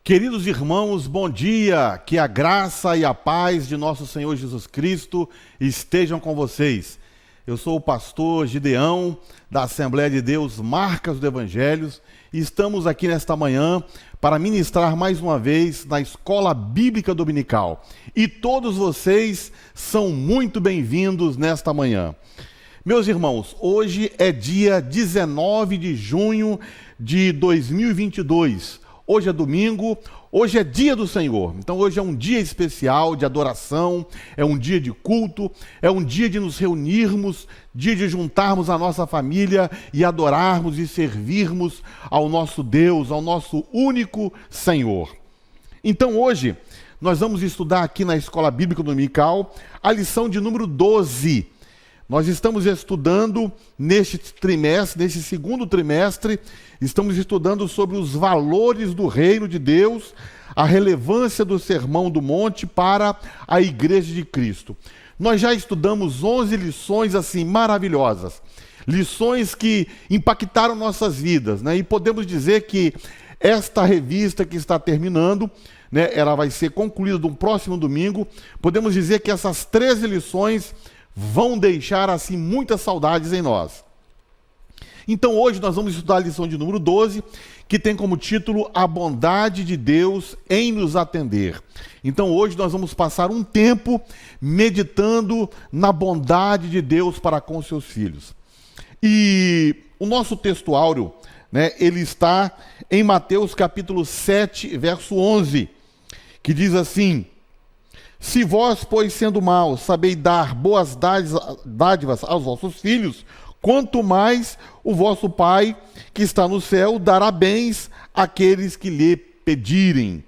Queridos irmãos, bom dia, que a graça e a paz de nosso Senhor Jesus Cristo estejam com vocês. Eu sou o pastor Gideão, da Assembleia de Deus Marcas do Evangelhos, e estamos aqui nesta manhã para ministrar mais uma vez na Escola Bíblica Dominical. E todos vocês são muito bem-vindos nesta manhã. Meus irmãos, hoje é dia 19 de junho de 2022. Hoje é domingo, hoje é dia do Senhor. Então hoje é um dia especial de adoração, é um dia de culto, é um dia de nos reunirmos, dia de juntarmos a nossa família e adorarmos e servirmos ao nosso Deus, ao nosso único Senhor. Então hoje nós vamos estudar aqui na Escola Bíblica Dominical a lição de número 12. Nós estamos estudando neste segundo trimestre, estamos estudando sobre os valores do reino de Deus, a relevância do Sermão do Monte para a Igreja de Cristo. Nós já estudamos 11 lições assim maravilhosas, lições que impactaram nossas vidas, né? E podemos dizer que esta revista que está terminando, né, ela vai ser concluída no próximo domingo. Podemos dizer que essas 13 lições vão deixar, assim, muitas saudades em nós. Então, hoje nós vamos estudar a lição de número 12, que tem como título A Bondade de Deus em nos atender. Então, hoje nós vamos passar um tempo meditando na bondade de Deus para com seus filhos. E o nosso texto áureo, né, ele está em Mateus capítulo 7, verso 11, que diz assim: Se vós, pois, sendo maus, sabeis dar boas dádivas aos vossos filhos, quanto mais o vosso Pai, que está no céu, dará bens àqueles que lhe pedirem.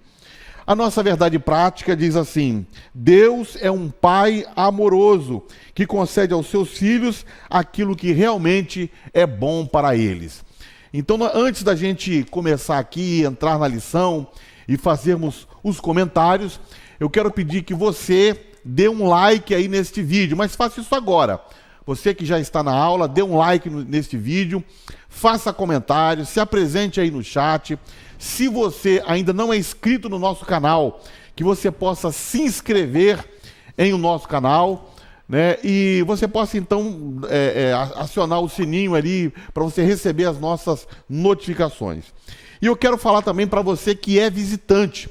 A nossa verdade prática diz assim: Deus é um Pai amoroso, que concede aos seus filhos aquilo que realmente é bom para eles. Então, antes da gente começar aqui, entrar na lição e fazermos os comentários, eu quero pedir que você dê um like aí neste vídeo, mas faça isso agora. Você que já está na aula, dê um like neste vídeo, faça comentários, se apresente aí no chat. Se você ainda não é inscrito no nosso canal, que você possa se inscrever em o nosso canal, né? E você possa então acionar o sininho ali para você receber as nossas notificações. E eu quero falar também para você que é visitante,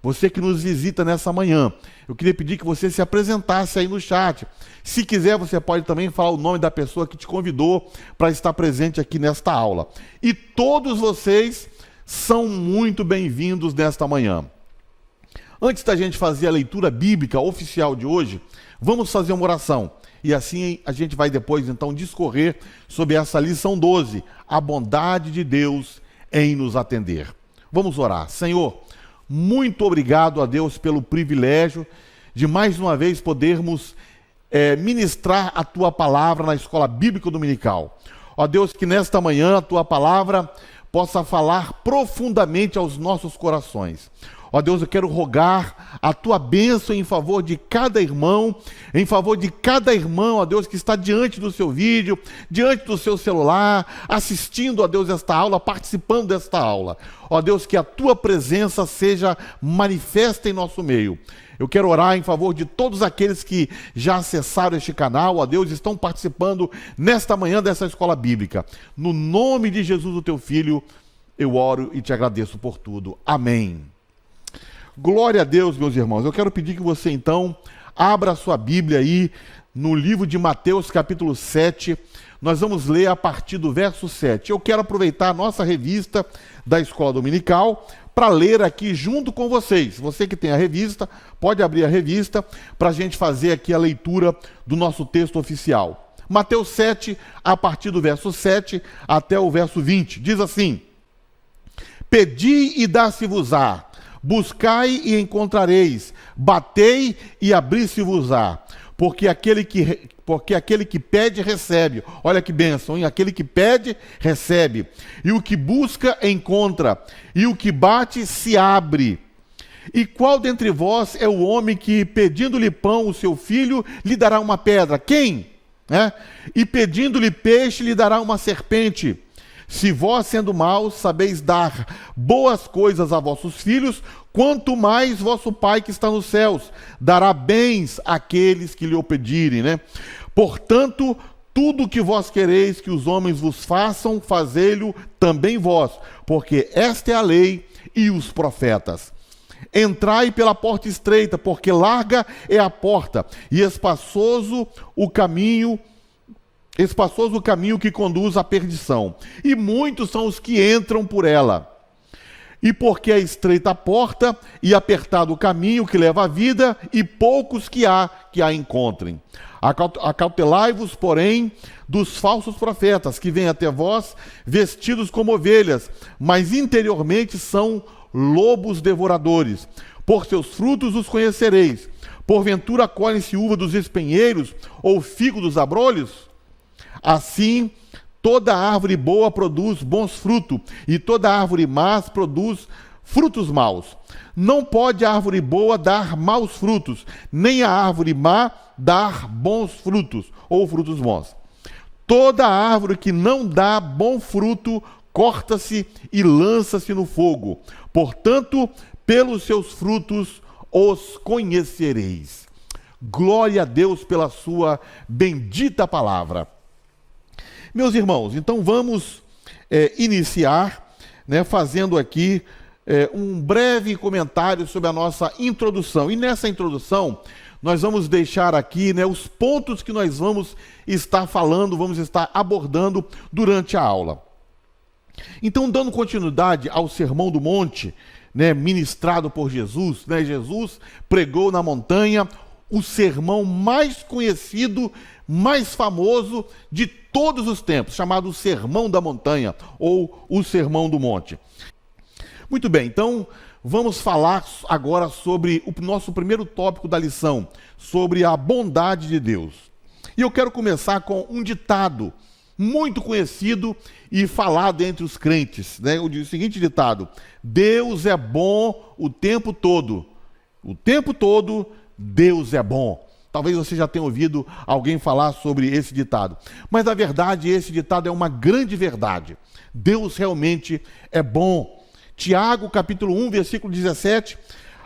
você que nos visita nessa manhã. Eu queria pedir que você se apresentasse aí no chat. Se quiser, você pode também falar o nome da pessoa que te convidou para estar presente aqui nesta aula. E todos vocês são muito bem-vindos nesta manhã. Antes da gente fazer a leitura bíblica oficial de hoje, vamos fazer uma oração. E assim a gente vai depois então discorrer sobre essa lição 12, a bondade de Deus em nos atender. Vamos orar. Senhor, muito obrigado a Deus pelo privilégio de mais uma vez podermos ministrar a Tua palavra na Escola Bíblica Dominical. Ó Deus, que nesta manhã a Tua palavra possa falar profundamente aos nossos corações. Ó Deus, eu quero rogar a Tua bênção em favor de cada irmão, em favor de cada irmão, ó Deus, que está diante do seu vídeo, diante do seu celular, assistindo, ó Deus, esta aula, participando desta aula. Ó Deus, que a Tua presença seja manifesta em nosso meio. Eu quero orar em favor de todos aqueles que já acessaram este canal, ó Deus, estão participando nesta manhã dessa escola bíblica. No nome de Jesus, o Teu Filho, eu oro e te agradeço por tudo. Amém. Glória a Deus, meus irmãos. Eu quero pedir que você, então, abra a sua Bíblia aí no livro de Mateus, capítulo 7. Nós vamos ler a partir do verso 7. Eu quero aproveitar a nossa revista da Escola Dominical para ler aqui junto com vocês. Você que tem a revista, pode abrir a revista para a gente fazer aqui a leitura do nosso texto oficial. Mateus 7, a partir do verso 7 até o verso 20. Diz assim: Pedi e dá-se-vos-á. Buscai e encontrareis, batei e abri-se-vos-á, porque aquele que pede, recebe. Olha que bênção, hein? Aquele que pede, recebe. E o que busca, encontra. E o que bate, se abre. E qual dentre vós é o homem que, pedindo-lhe pão, o seu filho, lhe dará uma pedra? Quem? E pedindo-lhe peixe, lhe dará uma serpente? Se vós, sendo maus, sabeis dar boas coisas a vossos filhos, quanto mais vosso Pai que está nos céus dará bens àqueles que lhe o pedirem, né? Portanto, tudo o que vós quereis que os homens vos façam, fazei-lo também vós, porque esta é a lei e os profetas. Entrai pela porta estreita, porque larga é a porta, e espaçoso o caminho que conduz à perdição, e muitos são os que entram por ela. E porque é estreita a porta e apertado o caminho que leva à vida, e poucos que a encontrem. Acautelai-vos, porém, dos falsos profetas, que vêm até vós vestidos como ovelhas, mas interiormente são lobos devoradores. Por seus frutos os conhecereis. Porventura colhem-se uva dos espinheiros, ou figo dos abrolhos? Assim, toda árvore boa produz bons frutos, e toda árvore má produz frutos maus. Não pode a árvore boa dar maus frutos, nem a árvore má dar bons frutos, ou frutos bons. Toda árvore que não dá bom fruto, corta-se e lança-se no fogo. Portanto, pelos seus frutos os conhecereis. Glória a Deus pela sua bendita palavra. Meus irmãos, então vamos iniciar, né, fazendo aqui um breve comentário sobre a nossa introdução. E nessa introdução, nós vamos deixar aqui, né, os pontos que nós vamos estar falando, vamos estar abordando durante a aula. Então, dando continuidade ao Sermão do Monte, né, ministrado por Jesus, né, Jesus pregou na montanha o sermão mais conhecido, mais famoso de todos os tempos, chamado Sermão da Montanha, ou o Sermão do Monte. Muito bem, então vamos falar agora sobre o nosso primeiro tópico da lição, sobre a bondade de Deus. E eu quero começar com um ditado muito conhecido e falado entre os crentes, né? O seguinte ditado: Deus é bom o tempo todo. O tempo todo, Deus é bom. Talvez você já tenha ouvido alguém falar sobre esse ditado. Mas, na verdade, esse ditado é uma grande verdade. Deus realmente é bom. Tiago, capítulo 1, versículo 17,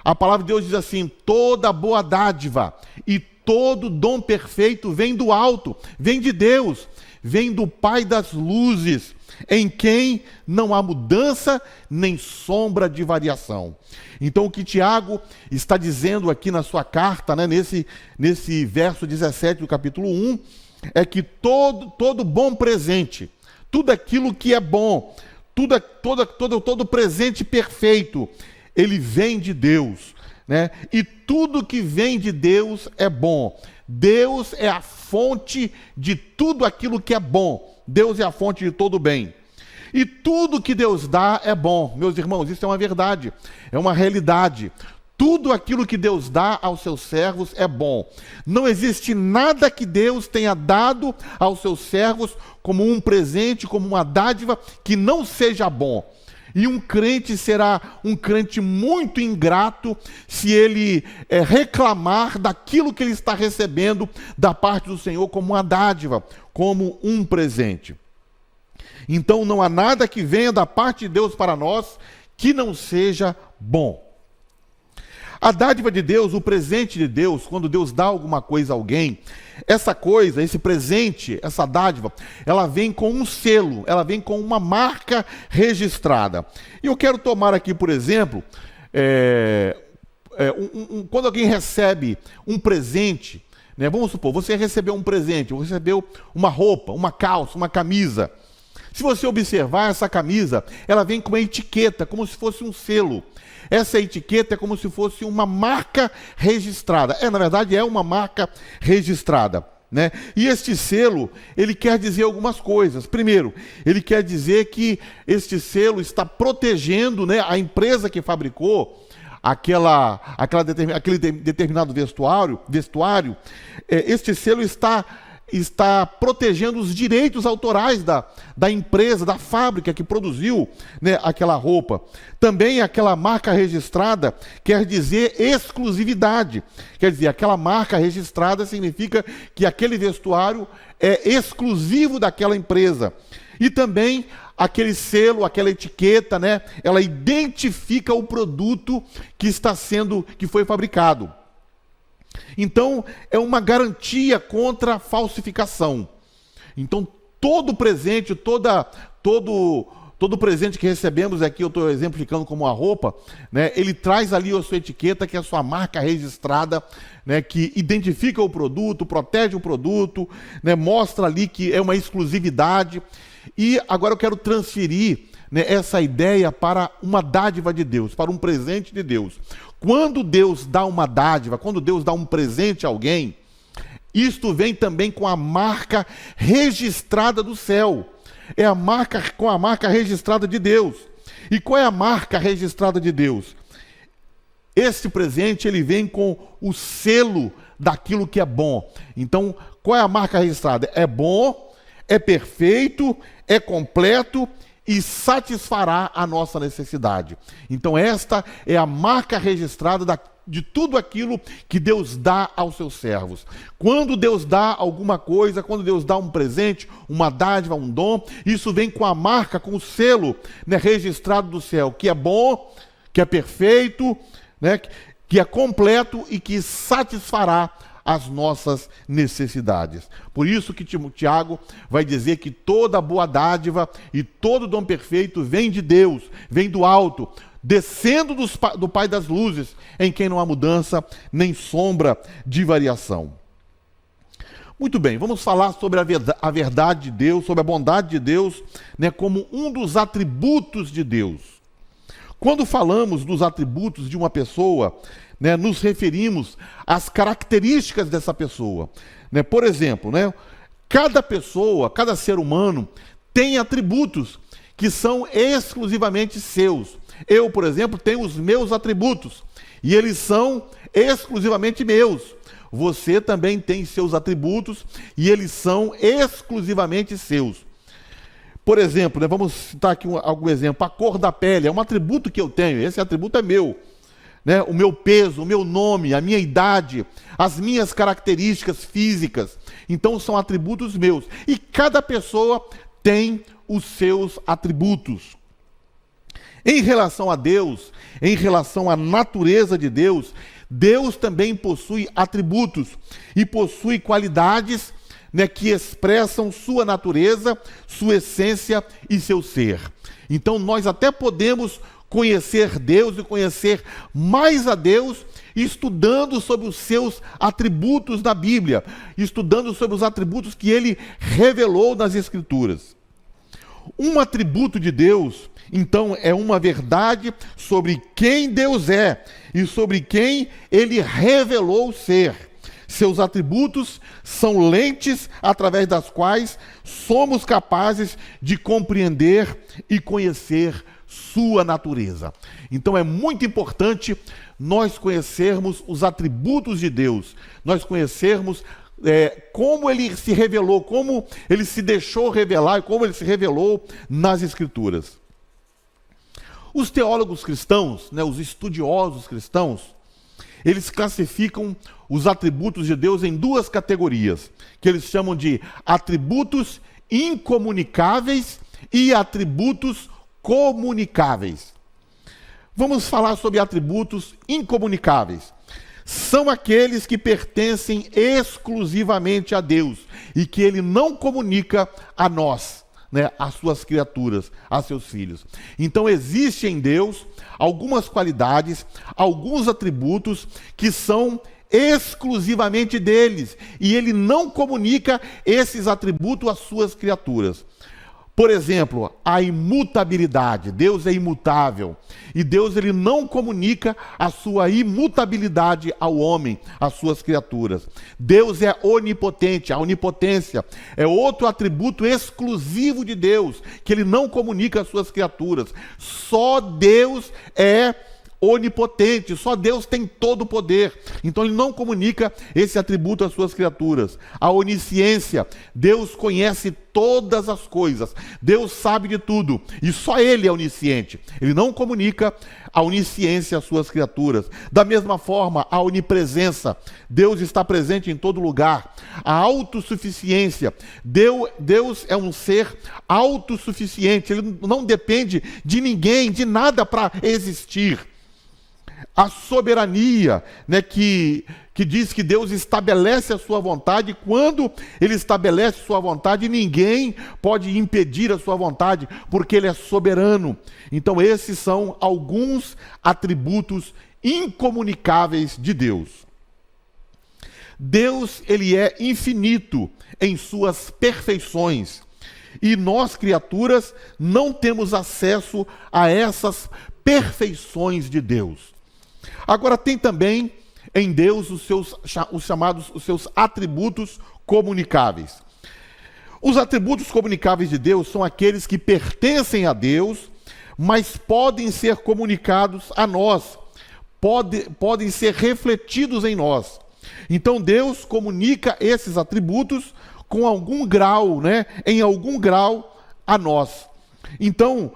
a palavra de Deus diz assim: toda boa dádiva e todo dom perfeito vem do alto, vem de Deus, vem do Pai das luzes, em quem não há mudança nem sombra de variação. Então, o que Tiago está dizendo aqui na sua carta, né, nesse verso 17 do capítulo 1, é que todo bom presente, tudo aquilo que é bom, todo presente perfeito, ele vem de Deus, né? E tudo que vem de Deus é bom. Deus é a fonte de tudo aquilo que é bom. Deus é a fonte de todo o bem. E tudo que Deus dá é bom. Meus irmãos, isso é uma verdade, é uma realidade. Tudo aquilo que Deus dá aos seus servos é bom. Não existe nada que Deus tenha dado aos seus servos como um presente, como uma dádiva, que não seja bom. E um crente será um crente muito ingrato se ele reclamar daquilo que ele está recebendo da parte do Senhor como uma dádiva, como um presente. Então não há nada que venha da parte de Deus para nós que não seja bom. A dádiva de Deus, o presente de Deus, quando Deus dá alguma coisa a alguém, essa coisa, esse presente, essa dádiva, ela vem com um selo, ela vem com uma marca registrada. E eu quero tomar aqui, por exemplo, quando alguém recebe um presente, né, vamos supor, você recebeu um presente, você recebeu uma roupa, uma calça, uma camisa. Se você observar essa camisa, ela vem com uma etiqueta, como se fosse um selo. Essa etiqueta é como se fosse uma marca registrada. Na verdade, é uma marca registrada, né? E este selo, ele quer dizer algumas coisas. Primeiro, ele quer dizer que este selo está protegendo, né, a empresa que fabricou aquele determinado vestuário. Este selo está protegendo os direitos autorais da empresa, da fábrica que produziu, né, aquela roupa. Também aquela marca registrada quer dizer exclusividade. Quer dizer, aquela marca registrada significa que aquele vestuário é exclusivo daquela empresa. E também aquele selo, aquela etiqueta, né? Ela identifica o produto que foi fabricado. Então, é uma garantia contra falsificação. Então, todo presente, todo presente que recebemos aqui, eu estou exemplificando como uma roupa, né? Ele traz ali a sua etiqueta, que é a sua marca registrada, né? Que identifica o produto, protege o produto, né? Mostra ali que é uma exclusividade. E agora eu quero transferir, né, essa ideia para uma dádiva de Deus, para um presente de Deus. Quando Deus dá uma dádiva, quando Deus dá um presente a alguém, isto vem também com a marca registrada do céu. É com a marca registrada de Deus. E qual é a marca registrada de Deus? Este presente, ele vem com o selo daquilo que é bom. Então, qual é a marca registrada? É bom, é perfeito, é completo e satisfará a nossa necessidade. Então, esta é a marca registrada de tudo aquilo que Deus dá aos seus servos. Quando Deus dá alguma coisa, quando Deus dá um presente, uma dádiva, um dom, isso vem com a marca, com o selo, né, registrado do céu, que é bom, que é perfeito, né, que é completo e que satisfará as nossas necessidades. Por isso que Tiago vai dizer que toda boa dádiva e todo dom perfeito vem de Deus, vem do alto, descendo do Pai das luzes, em quem não há mudança nem sombra de variação. Muito bem, vamos falar sobre a verdade de Deus, sobre a bondade de Deus, né, como um dos atributos de Deus. Quando falamos dos atributos de uma pessoa, né, nos referimos às características dessa pessoa. Né? Por exemplo, né, cada pessoa, cada ser humano tem atributos que são exclusivamente seus. Eu, por exemplo, tenho os meus atributos e eles são exclusivamente meus. Você também tem seus atributos e eles são exclusivamente seus. Por exemplo, né, vamos citar aqui algum exemplo. A cor da pele é um atributo que eu tenho, esse atributo é meu. Né? O meu peso, o meu nome, a minha idade, as minhas características físicas. Então são atributos meus. E cada pessoa tem os seus atributos. Em relação a Deus, em relação à natureza de Deus, Deus também possui atributos e possui qualidades, né, que expressam sua natureza, sua essência e seu ser. Então nós até podemos conhecer Deus e conhecer mais a Deus estudando sobre os seus atributos na Bíblia, estudando sobre os atributos que ele revelou nas Escrituras. Um atributo de Deus, então, é uma verdade sobre quem Deus é e sobre quem ele revelou ser. Seus atributos são lentes através das quais somos capazes de compreender e conhecer sua natureza. Então é muito importante nós conhecermos os atributos de Deus, nós conhecermos como ele se revelou, como ele se deixou revelar e como ele se revelou nas Escrituras. Os teólogos cristãos, né, os estudiosos cristãos, eles classificam os atributos de Deus em duas categorias, que eles chamam de atributos incomunicáveis e atributos comunicáveis. Vamos falar sobre atributos incomunicáveis. São aqueles que pertencem exclusivamente a Deus e que ele não comunica a nós, né, às suas criaturas, a seus filhos. Então existe em Deus algumas qualidades, alguns atributos que são exclusivamente deles e ele não comunica esses atributos às suas criaturas. Por exemplo, a imutabilidade. Deus é imutável. E Deus ele não comunica a sua imutabilidade ao homem, às suas criaturas. Deus é onipotente. A onipotência é outro atributo exclusivo de Deus, que ele não comunica às suas criaturas. Só Deus é onipotente, só Deus tem todo o poder. Então ele não comunica esse atributo às suas criaturas. A onisciência, Deus conhece todas as coisas, Deus sabe de tudo, e só Ele é onisciente. Ele não comunica a onisciência às suas criaturas. Da mesma forma, a onipresença, Deus está presente em todo lugar. A autossuficiência, Deus é um ser autossuficiente, Ele não depende de ninguém, de nada para existir. A soberania, né, que diz que Deus estabelece a sua vontade. Quando Ele estabelece a sua vontade, ninguém pode impedir a sua vontade, porque Ele é soberano. Então esses são alguns atributos incomunicáveis de Deus. Deus, Ele é infinito em suas perfeições, e nós, criaturas, não temos acesso a essas perfeições de Deus. Agora, tem também em Deus os seus atributos comunicáveis. Os atributos comunicáveis de Deus são aqueles que pertencem a Deus, mas podem ser comunicados a nós, podem ser refletidos em nós. Então Deus comunica esses atributos com algum grau, né, em algum grau a nós. Então,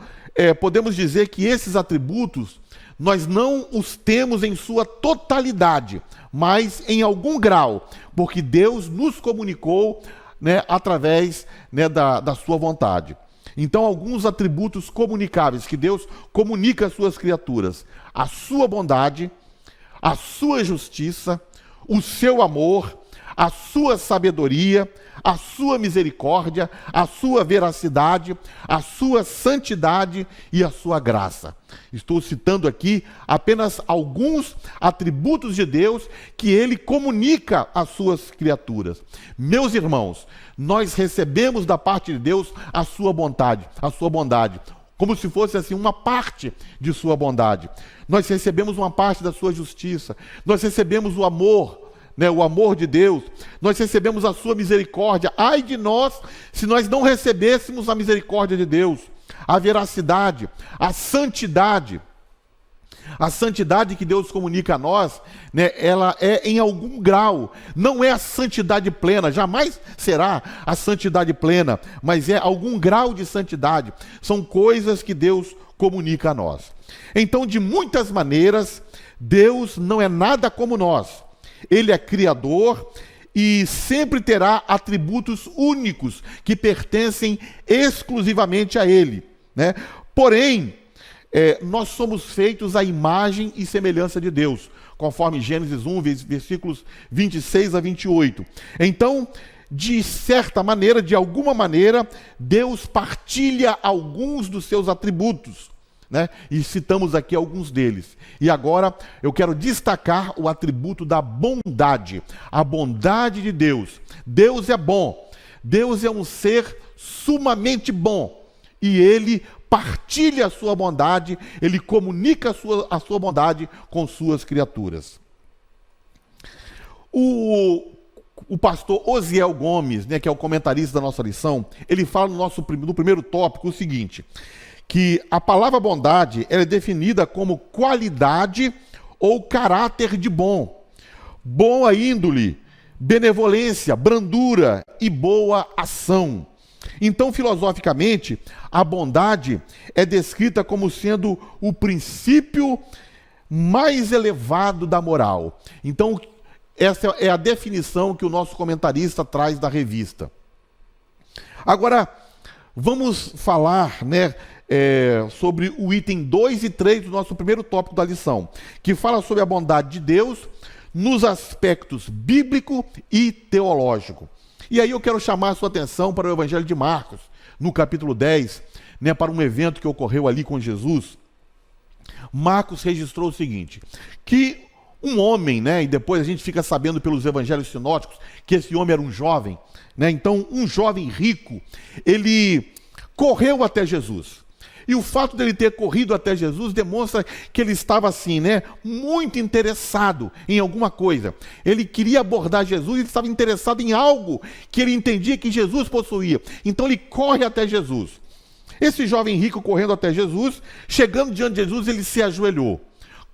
podemos dizer que esses atributos nós não os temos em sua totalidade, mas em algum grau, porque Deus nos comunicou, né, através, né, da sua vontade. Então, alguns atributos comunicáveis que Deus comunica às suas criaturas: a sua bondade, a sua justiça, o seu amor, a sua sabedoria, a sua misericórdia, a sua veracidade, a sua santidade e a sua graça. Estou citando aqui apenas alguns atributos de Deus que Ele comunica às suas criaturas. Meus irmãos, nós recebemos da parte de Deus a sua bondade, como se fosse assim uma parte de sua bondade. Nós recebemos uma parte da sua justiça, nós recebemos o amor, né, o amor de Deus, nós recebemos a sua misericórdia. Ai de nós se nós não recebêssemos a misericórdia de Deus, a veracidade, a santidade. A santidade que Deus comunica a nós, né, ela é em algum grau, não é a santidade plena, jamais será a santidade plena, mas é algum grau de santidade. São coisas que Deus comunica a nós. Então, de muitas maneiras, Deus não é nada como nós. Ele é criador e sempre terá atributos únicos que pertencem exclusivamente a Ele, né? Porém, nós somos feitos à imagem e semelhança de Deus, conforme Gênesis 1, versículos 26 a 28. Então, de certa maneira, de alguma maneira, Deus partilha alguns dos seus atributos, né? E citamos aqui alguns deles. E agora eu quero destacar o atributo da bondade, a bondade de Deus. Deus é bom, Deus é um ser sumamente bom, e Ele partilha a sua bondade, Ele comunica a sua bondade com suas criaturas. O pastor Osiel Gomes, né, que é o comentarista da nossa lição, ele fala no primeiro tópico o seguinte: que a palavra bondade ela é definida como qualidade ou caráter de bom, boa índole, benevolência, brandura e boa ação. Então, filosoficamente, a bondade é descrita como sendo o princípio mais elevado da moral. Então, essa é a definição que o nosso comentarista traz da revista. Agora, vamos falar, né, sobre o item 2 e 3 do nosso primeiro tópico da lição, que fala sobre a bondade de Deus nos aspectos bíblico e teológico. E aí eu quero chamar a sua atenção para o Evangelho de Marcos, no capítulo 10, né, para um evento que ocorreu ali com Jesus. Marcos registrou o seguinte, que um homem, né, e depois a gente fica sabendo pelos evangelhos sinóticos que esse homem era um jovem, né, então um jovem rico, ele correu até Jesus. E o fato dele ter corrido até Jesus demonstra que ele estava assim, né, muito interessado em alguma coisa. Ele queria abordar Jesus, ele estava interessado em algo que ele entendia que Jesus possuía. Então ele corre até Jesus. Esse jovem rico correndo até Jesus, chegando diante de Jesus, ele se ajoelhou.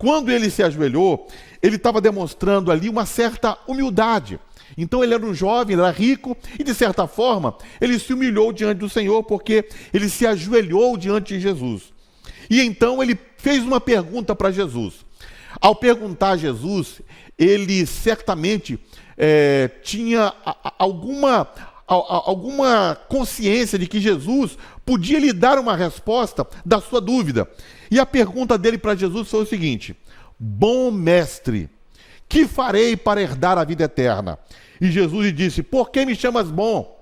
quando ele se ajoelhou, ele estava demonstrando ali uma certa humildade. Então ele era um jovem, ele era rico e de certa forma ele se humilhou diante do Senhor porque ele se ajoelhou diante de Jesus. E então ele fez uma pergunta para Jesus. Ao perguntar a Jesus, ele certamente tinha alguma consciência de que Jesus podia lhe dar uma resposta da sua dúvida. E a pergunta dele para Jesus foi o seguinte: bom mestre, que farei para herdar a vida eterna? E Jesus lhe disse: por que me chamas bom?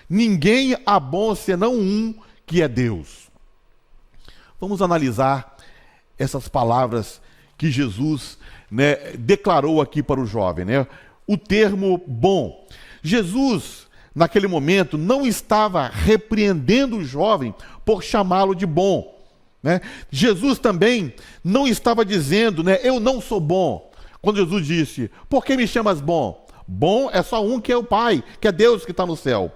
Ninguém há bom senão um, que é Deus. Vamos analisar essas palavras que Jesus, declarou aqui para o jovem, o termo bom. Jesus, naquele momento, não estava repreendendo o jovem por chamá-lo de bom. Jesus também não estava dizendo, eu não sou bom. Quando Jesus disse: por que me chamas bom? Bom é só um, que é o Pai, que é Deus que está no céu.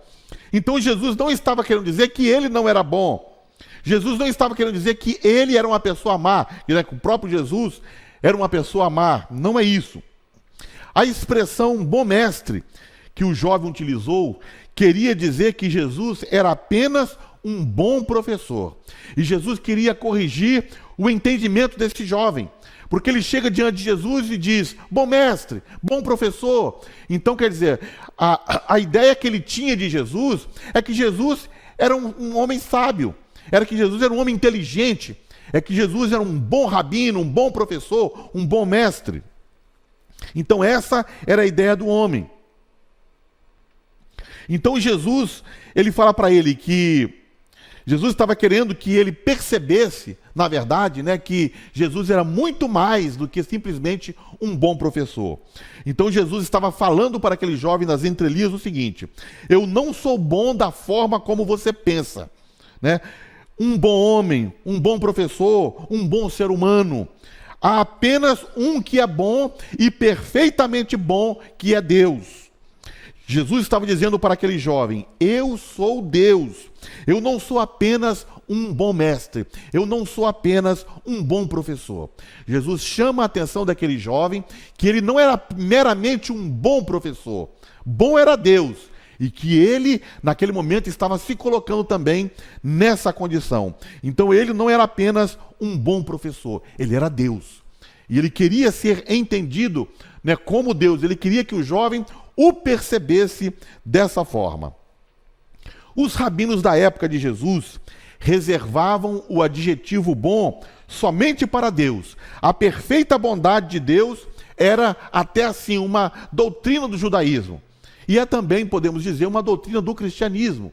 Então Jesus não estava querendo dizer que ele não era bom. Jesus não estava querendo dizer que ele era uma pessoa má, que o próprio Jesus era uma pessoa má. Não é isso. A expressão bom mestre que o jovem utilizou queria dizer que Jesus era apenas um bom professor. E Jesus queria corrigir o entendimento desse jovem. Porque ele chega diante de Jesus e diz: bom mestre, bom professor. Então, quer dizer, a ideia que ele tinha de Jesus é que Jesus era um homem sábio, era que Jesus era um homem inteligente, é que Jesus era um bom rabino, um bom professor, um bom mestre. Então essa era a ideia do homem. Então Jesus, ele fala para ele que Jesus estava querendo que ele percebesse, na verdade, que Jesus era muito mais do que simplesmente um bom professor. Então Jesus estava falando para aquele jovem nas entrelinhas o seguinte: eu não sou bom da forma como você pensa, um bom homem, um bom professor, um bom ser humano. Há apenas um que é bom e perfeitamente bom, que é Deus. Jesus estava dizendo para aquele jovem: eu sou Deus. Eu não sou apenas um bom mestre. Eu não sou apenas um bom professor. Jesus chama a atenção daquele jovem que ele não era meramente um bom professor. Bom era Deus. E que ele, naquele momento, estava se colocando também nessa condição. Então ele não era apenas um bom professor. Ele era Deus. E ele queria ser entendido como Deus. Ele queria que o jovem o percebesse dessa forma. Os rabinos da época de Jesus reservavam o adjetivo bom somente para Deus. A perfeita bondade de Deus era até assim uma doutrina do judaísmo. E é também, podemos dizer, uma doutrina do cristianismo,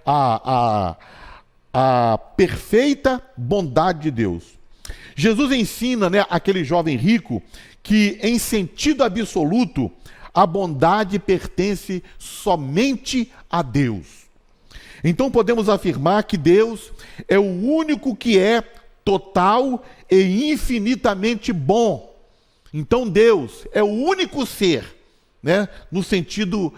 a perfeita bondade de Deus. Jesus ensina aquele jovem rico que, em sentido absoluto, a bondade pertence somente a Deus. Então podemos afirmar que Deus é o único que é total e infinitamente bom. Então Deus é o único ser, no sentido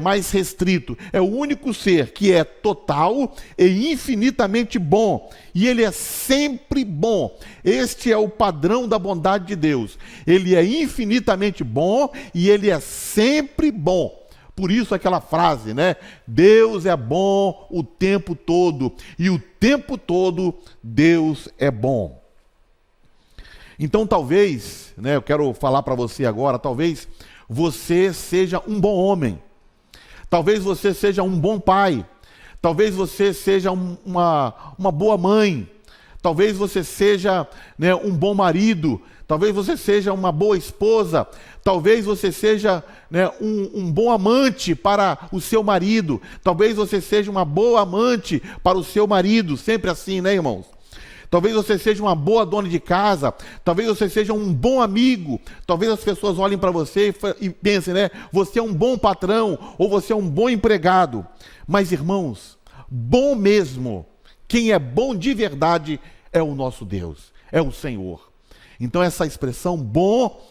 mais restrito, é o único ser que é total e infinitamente bom, e ele é sempre bom. Este é o padrão da bondade de Deus. Ele é infinitamente bom e ele é sempre bom. Por isso aquela frase, Deus é bom o tempo todo, e o tempo todo Deus é bom. Então talvez, eu quero falar para você agora, talvez você seja um bom homem, talvez você seja um bom pai, talvez você seja uma boa mãe, talvez você seja um bom marido, talvez você seja uma boa esposa, talvez você seja um bom amante para o seu marido, talvez você seja uma boa amante para o seu marido, sempre assim, irmãos? Talvez você seja uma boa dona de casa, talvez você seja um bom amigo, talvez as pessoas olhem para você e pensem, você é um bom patrão, ou você é um bom empregado. Mas, irmãos, bom mesmo, quem é bom de verdade é o nosso Deus, é o Senhor. Então essa expressão bom,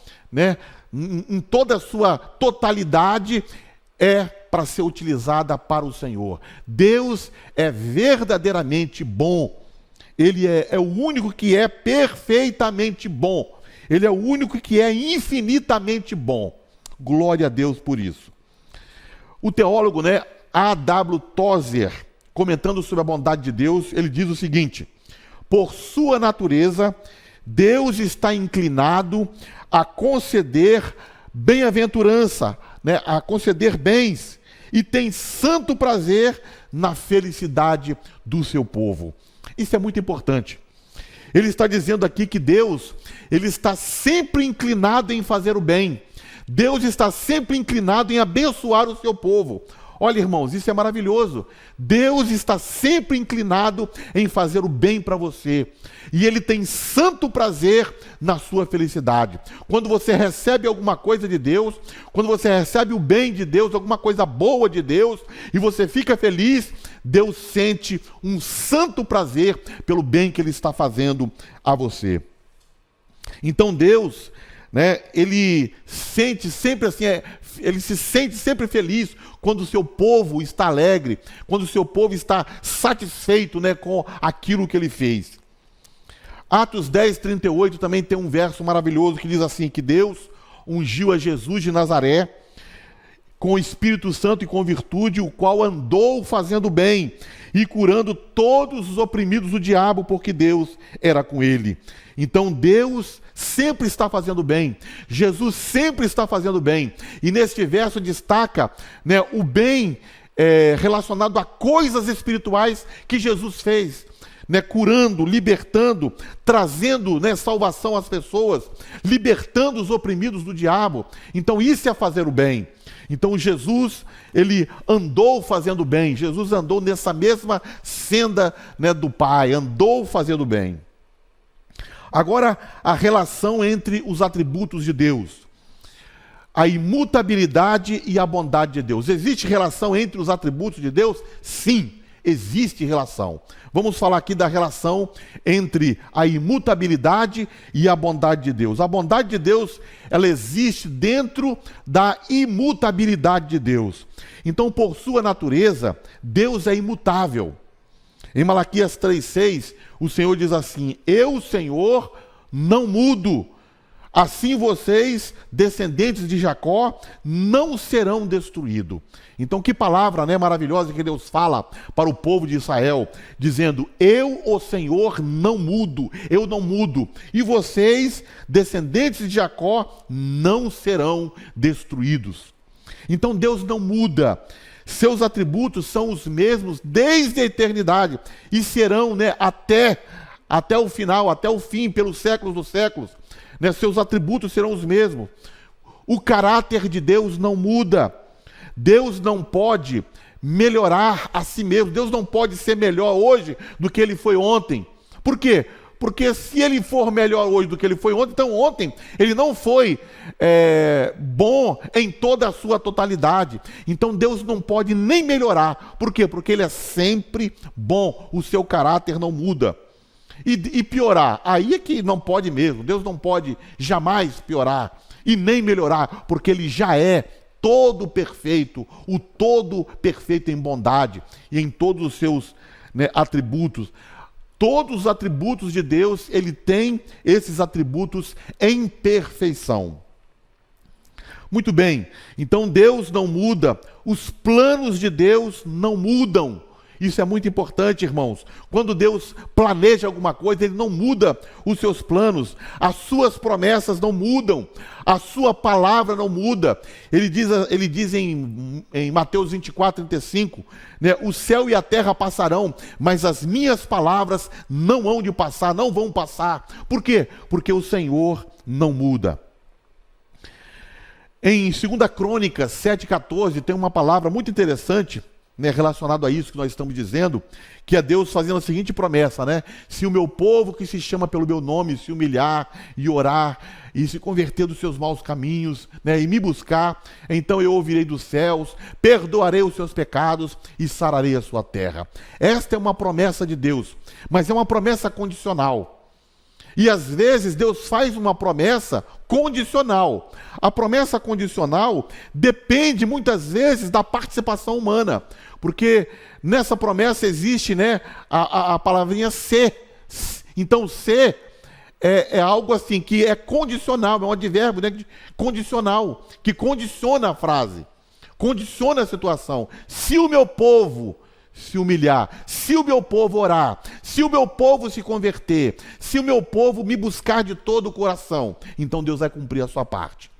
em toda a sua totalidade, é para ser utilizada para o Senhor. Deus é verdadeiramente bom. Ele é o único que é perfeitamente bom. Ele é o único que é infinitamente bom. Glória a Deus por isso. O teólogo, A.W. Tozer, comentando sobre a bondade de Deus, ele diz o seguinte: por sua natureza, Deus está inclinado a conceder bem-aventurança, a conceder bens, e tem santo prazer na felicidade do seu povo. Isso é muito importante. Ele está dizendo aqui que Deus, ele está sempre inclinado em fazer o bem. Deus está sempre inclinado em abençoar o seu povo. Olha, irmãos, isso é maravilhoso. Deus está sempre inclinado em fazer o bem para você. E Ele tem santo prazer na sua felicidade. Quando você recebe alguma coisa de Deus, quando você recebe o bem de Deus, alguma coisa boa de Deus, e você fica feliz, Deus sente um santo prazer pelo bem que Ele está fazendo a você. Então Deus, Ele sente sempre assim, Ele se sente sempre feliz quando o seu povo está alegre, quando o seu povo está satisfeito, com aquilo que ele fez. Atos 10, 38 também tem um verso maravilhoso que diz assim, que Deus ungiu a Jesus de Nazaré com o Espírito Santo e com virtude, o qual andou fazendo bem e curando todos os oprimidos do diabo, porque Deus era com ele. Então Deus sempre está fazendo bem, Jesus sempre está fazendo bem, e neste verso destaca o bem relacionado a coisas espirituais que Jesus fez, curando, libertando, trazendo salvação às pessoas, libertando os oprimidos do diabo. Então isso é fazer o bem. Então Jesus, ele andou fazendo bem, Jesus andou nessa mesma senda do Pai, andou fazendo bem. Agora, a relação entre os atributos de Deus, a imutabilidade e a bondade de Deus. Existe relação entre os atributos de Deus? Sim, existe relação. Vamos falar aqui da relação entre a imutabilidade e a bondade de Deus. A bondade de Deus, ela existe dentro da imutabilidade de Deus. Então, por sua natureza, Deus é imutável. Em Malaquias 3,6, o Senhor diz assim: eu, Senhor, não mudo. Assim vocês, descendentes de Jacó, não serão destruídos. Então, que palavra maravilhosa que Deus fala para o povo de Israel, dizendo: eu, o Senhor, não mudo, eu não mudo. E vocês, descendentes de Jacó, não serão destruídos. Então, Deus não muda. Seus atributos são os mesmos desde a eternidade e serão até o final, até o fim, pelos séculos dos séculos. Seus atributos serão os mesmos. O caráter de Deus não muda. Deus não pode melhorar a si mesmo. Deus não pode ser melhor hoje do que ele foi ontem. Por quê? Porque se ele for melhor hoje do que ele foi ontem, então ontem ele não foi bom em toda a sua totalidade. Então Deus não pode nem melhorar. Por quê? Porque ele é sempre bom, o seu caráter não muda. E piorar, aí é que não pode mesmo. Deus não pode jamais piorar e nem melhorar, porque ele já é todo perfeito, o todo perfeito em bondade e em todos os seus atributos. Todos os atributos de Deus, ele tem esses atributos em perfeição. Muito bem, então Deus não muda, os planos de Deus não mudam. Isso é muito importante, irmãos. Quando Deus planeja alguma coisa, ele não muda os seus planos, as suas promessas não mudam, a sua palavra não muda. Ele diz em Mateus 24, 35, o céu e a terra passarão, mas as minhas palavras não hão de passar, não vão passar. Por quê? Porque o Senhor não muda. Em 2 Crônicas 7,14 tem uma palavra muito interessante, relacionado a isso que nós estamos dizendo, que é Deus fazendo a seguinte promessa, se o meu povo que se chama pelo meu nome se humilhar e orar e se converter dos seus maus caminhos, e me buscar, então eu ouvirei dos céus, perdoarei os seus pecados e sararei a sua terra. Esta é uma promessa de Deus, mas é uma promessa condicional. E às vezes Deus faz uma promessa condicional. A promessa condicional depende muitas vezes da participação humana, porque nessa promessa existe a palavrinha se. Então se é algo assim que é condicional, é um advérbio, né, condicional, que condiciona a frase, condiciona a situação. Se o meu povo se humilhar, se o meu povo orar, se o meu povo se converter, se o meu povo me buscar de todo o coração, então Deus vai cumprir a sua parte.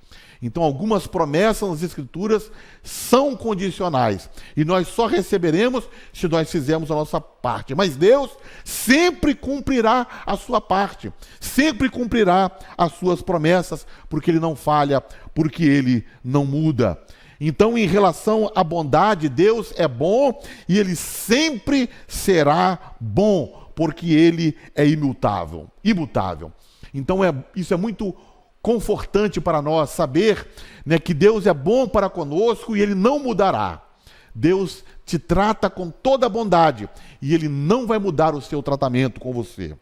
Então algumas promessas nas Escrituras são condicionais e nós só receberemos se nós fizermos a nossa parte. Mas Deus sempre cumprirá a sua parte, sempre cumprirá as suas promessas, porque Ele não falha, porque Ele não muda. Então, em relação à bondade, Deus é bom e Ele sempre será bom, porque Ele é imutável. Então, isso é muito confortante para nós saber, né, que Deus é bom para conosco e Ele não mudará. Deus te trata com toda a bondade e Ele não vai mudar o seu tratamento com você.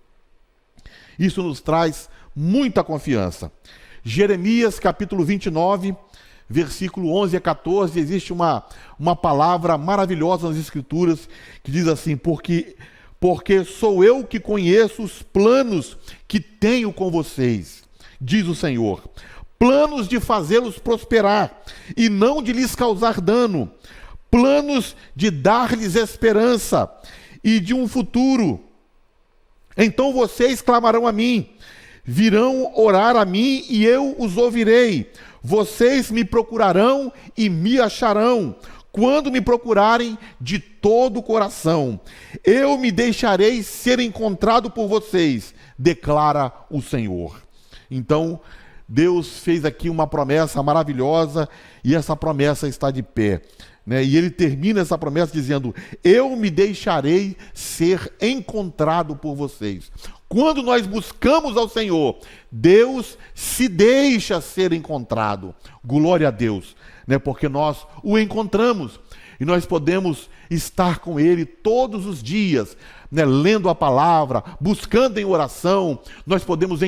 Isso nos traz muita confiança. Jeremias capítulo 29, versículo 11 a 14, existe uma palavra maravilhosa nas Escrituras que diz assim: porque sou eu que conheço os planos que tenho com vocês, diz o Senhor, planos de fazê-los prosperar e não de lhes causar dano, planos de dar-lhes esperança e de um futuro. Então vocês clamarão a mim, virão orar a mim e eu os ouvirei. Vocês me procurarão e me acharão, quando me procurarem de todo o coração. Eu me deixarei ser encontrado por vocês, declara o Senhor. Então, Deus fez aqui uma promessa maravilhosa e essa promessa está de pé, né? E Ele termina essa promessa dizendo: eu me deixarei ser encontrado por vocês. Quando nós buscamos ao Senhor, Deus se deixa ser encontrado. Glória a Deus, né? Porque nós o encontramos e nós podemos estar com Ele todos os dias, né? Lendo a palavra, buscando em oração, nós podemos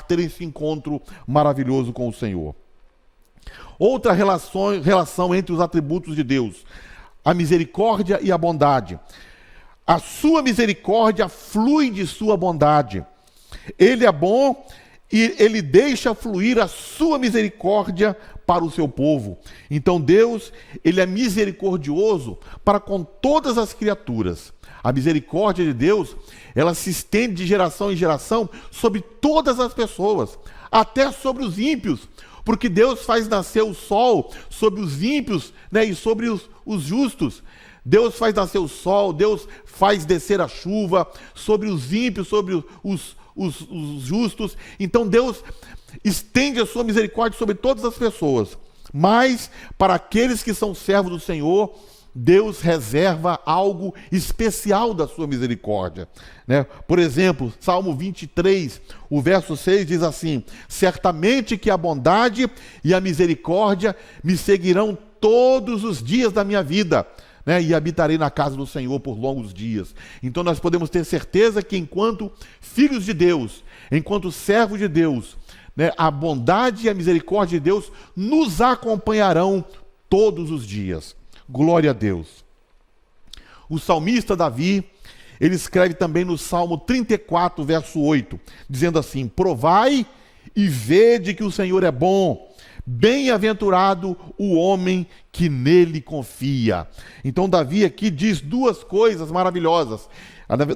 ter esse encontro maravilhoso com o Senhor. Outra relação entre os atributos de Deus: a misericórdia e a bondade. A sua misericórdia flui de sua bondade. Ele é bom e Ele deixa fluir a sua misericórdia para o seu povo. Então Deus, Ele é misericordioso para com todas as criaturas. A misericórdia de Deus, ela se estende de geração em geração sobre todas as pessoas, até sobre os ímpios, porque Deus faz nascer o sol sobre os ímpios, né, e sobre os justos. Deus faz nascer o sol, Deus faz descer a chuva sobre os ímpios, sobre os justos. Então Deus estende a sua misericórdia sobre todas as pessoas. Mas para aqueles que são servos do Senhor, Deus reserva algo especial da sua misericórdia, né? Por exemplo, Salmo 23, o verso 6 diz assim: certamente que a bondade e a misericórdia me seguirão todos os dias da minha vida, né? E habitarei na casa do Senhor por longos dias. Então nós podemos ter certeza que enquanto filhos de Deus, enquanto servos de Deus, né, a bondade e a misericórdia de Deus nos acompanharão todos os dias. Glória a Deus. O salmista Davi, ele escreve também no Salmo 34, verso 8, dizendo assim: provai e vede que o Senhor é bom, bem-aventurado o homem que nele confia. Então Davi aqui diz duas coisas maravilhosas.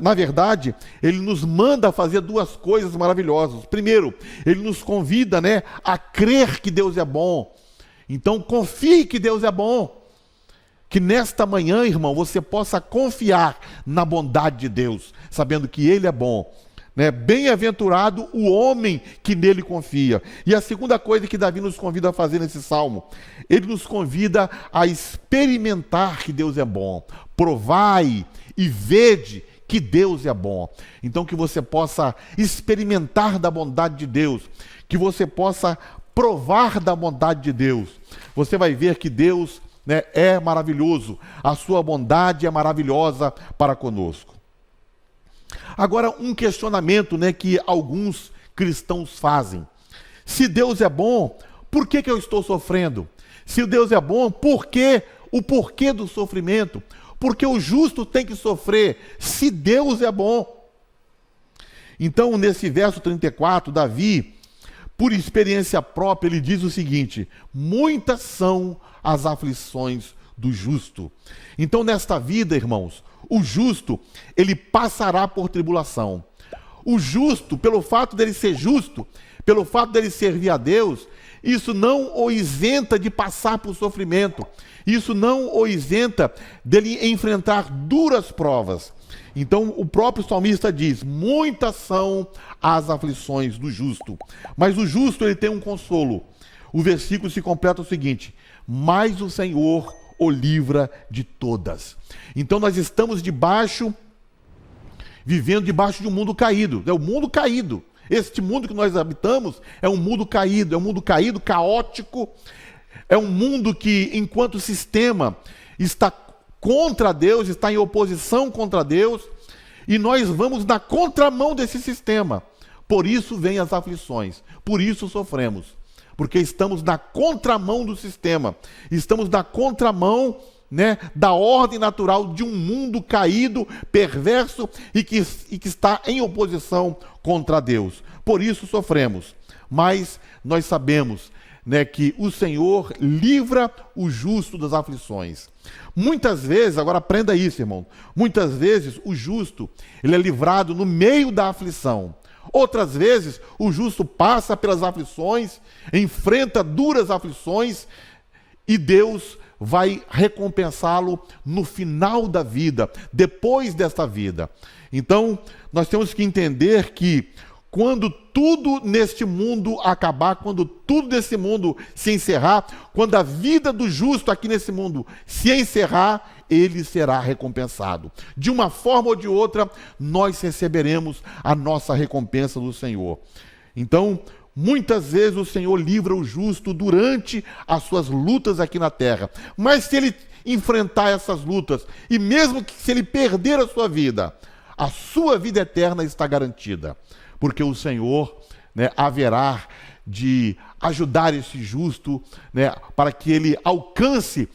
Na verdade, ele nos manda fazer duas coisas maravilhosas. Primeiro, ele nos convida, né, a crer que Deus é bom. Então confie que Deus é bom. Que nesta manhã, irmão, você possa confiar na bondade de Deus, sabendo que Ele é bom, né? Bem-aventurado o homem que nele confia. E a segunda coisa que Davi nos convida a fazer nesse salmo, ele nos convida a experimentar que Deus é bom. Provai e vede que Deus é bom. Então que você possa experimentar da bondade de Deus, que você possa provar da bondade de Deus. Você vai ver que Deus, né, é maravilhoso, a sua bondade é maravilhosa para conosco. Agora, um questionamento, né, que alguns cristãos fazem: se Deus é bom, por que eu estou sofrendo? Se Deus é bom, o porquê do sofrimento? Porque o justo tem que sofrer, se Deus é bom. Então, nesse verso 34, Davi, por experiência própria, ele diz o seguinte: muitas são as aflições do justo. Então, nesta vida, irmãos, o justo, ele passará por tribulação. O justo, pelo fato dele ser justo, pelo fato dele servir a Deus, isso não o isenta de passar por sofrimento. Isso não o isenta dele enfrentar duras provas. Então, o próprio salmista diz: muitas são as aflições do justo. Mas o justo, ele tem um consolo. O versículo se completa o seguinte: mas o Senhor o livra de todas. Então, nós estamos vivendo debaixo de um mundo caído. É o mundo caído. Este mundo que nós habitamos é um mundo caído, caótico. É um mundo que, enquanto sistema, está contra Deus, está em oposição contra Deus, e nós vamos na contramão desse sistema. Por isso vêm as aflições, por isso sofremos, porque estamos na contramão do sistema, estamos na contramão, da ordem natural de um mundo caído, perverso e que está em oposição contra Deus. Por isso sofremos, mas nós sabemos que o Senhor livra o justo das aflições. Muitas vezes, agora aprenda isso, irmão, muitas vezes o justo, ele é livrado no meio da aflição. Outras vezes, o justo passa pelas aflições, enfrenta duras aflições e Deus vai recompensá-lo no final da vida, depois desta vida. Então, nós temos que entender que quando tudo neste mundo acabar, quando tudo nesse mundo se encerrar, quando a vida do justo aqui nesse mundo se encerrar, ele será recompensado. De uma forma ou de outra, nós receberemos a nossa recompensa do Senhor. Então, muitas vezes o Senhor livra o justo durante as suas lutas aqui na terra. Mas se ele enfrentar essas lutas, e mesmo que se ele perder a sua vida eterna está garantida. Porque o Senhor haverá de ajudar esse justo para que ele alcance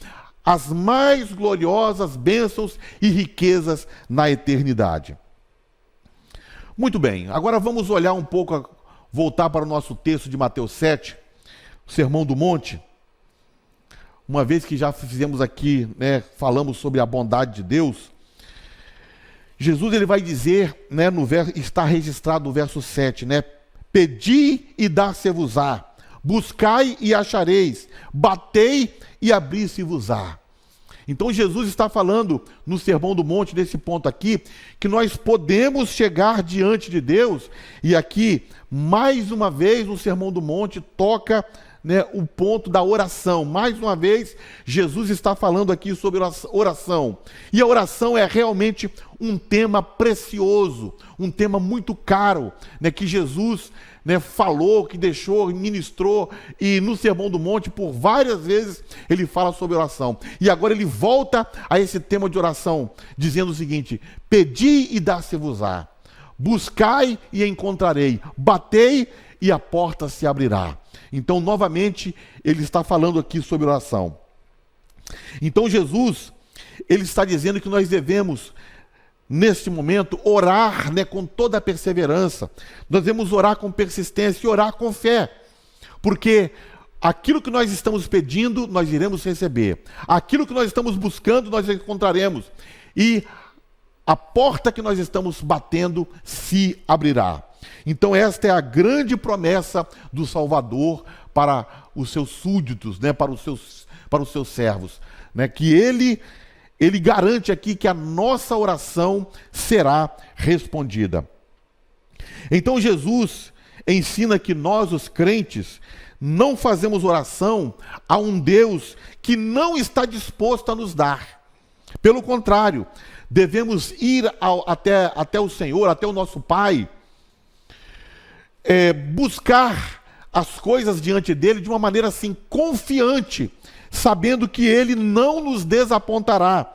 as mais gloriosas bênçãos e riquezas na eternidade. Muito bem, agora vamos olhar um pouco, voltar para o nosso texto de Mateus 7, o Sermão do Monte. Uma vez que já fizemos aqui, falamos sobre a bondade de Deus, Jesus ele vai dizer, está registrado no verso 7, pedi e dar-se-vos-á, buscai e achareis, batei e abrir-se-vos-á. Então Jesus está falando no Sermão do Monte, nesse ponto aqui, que nós podemos chegar diante de Deus, e aqui, mais uma vez, no Sermão do Monte, toca o ponto da oração. Mais uma vez, Jesus está falando aqui sobre oração. E a oração é realmente um tema precioso, um tema muito caro, que Jesus falou, que deixou, ministrou, e no Sermão do Monte, por várias vezes, ele fala sobre oração. E agora ele volta a esse tema de oração, dizendo o seguinte: pedi e dar-se-vos-á, buscai e encontrarei, batei e a porta se abrirá. Então, novamente, ele está falando aqui sobre oração. Então, Jesus, ele está dizendo que nós devemos, neste momento, orar com toda a perseverança. Nós devemos orar com persistência e orar com fé. Porque aquilo que nós estamos pedindo, nós iremos receber. Aquilo que nós estamos buscando, nós encontraremos. E a porta que nós estamos batendo se abrirá. Então esta é a grande promessa do Salvador para os seus súditos, para os seus servos, que ele garante aqui que a nossa oração será respondida. Então Jesus ensina que nós, os crentes, não fazemos oração a um Deus que não está disposto a nos dar. Pelo contrário, devemos ir até o Senhor, até o nosso Pai, buscar as coisas diante dele de uma maneira assim confiante, sabendo que ele não nos desapontará,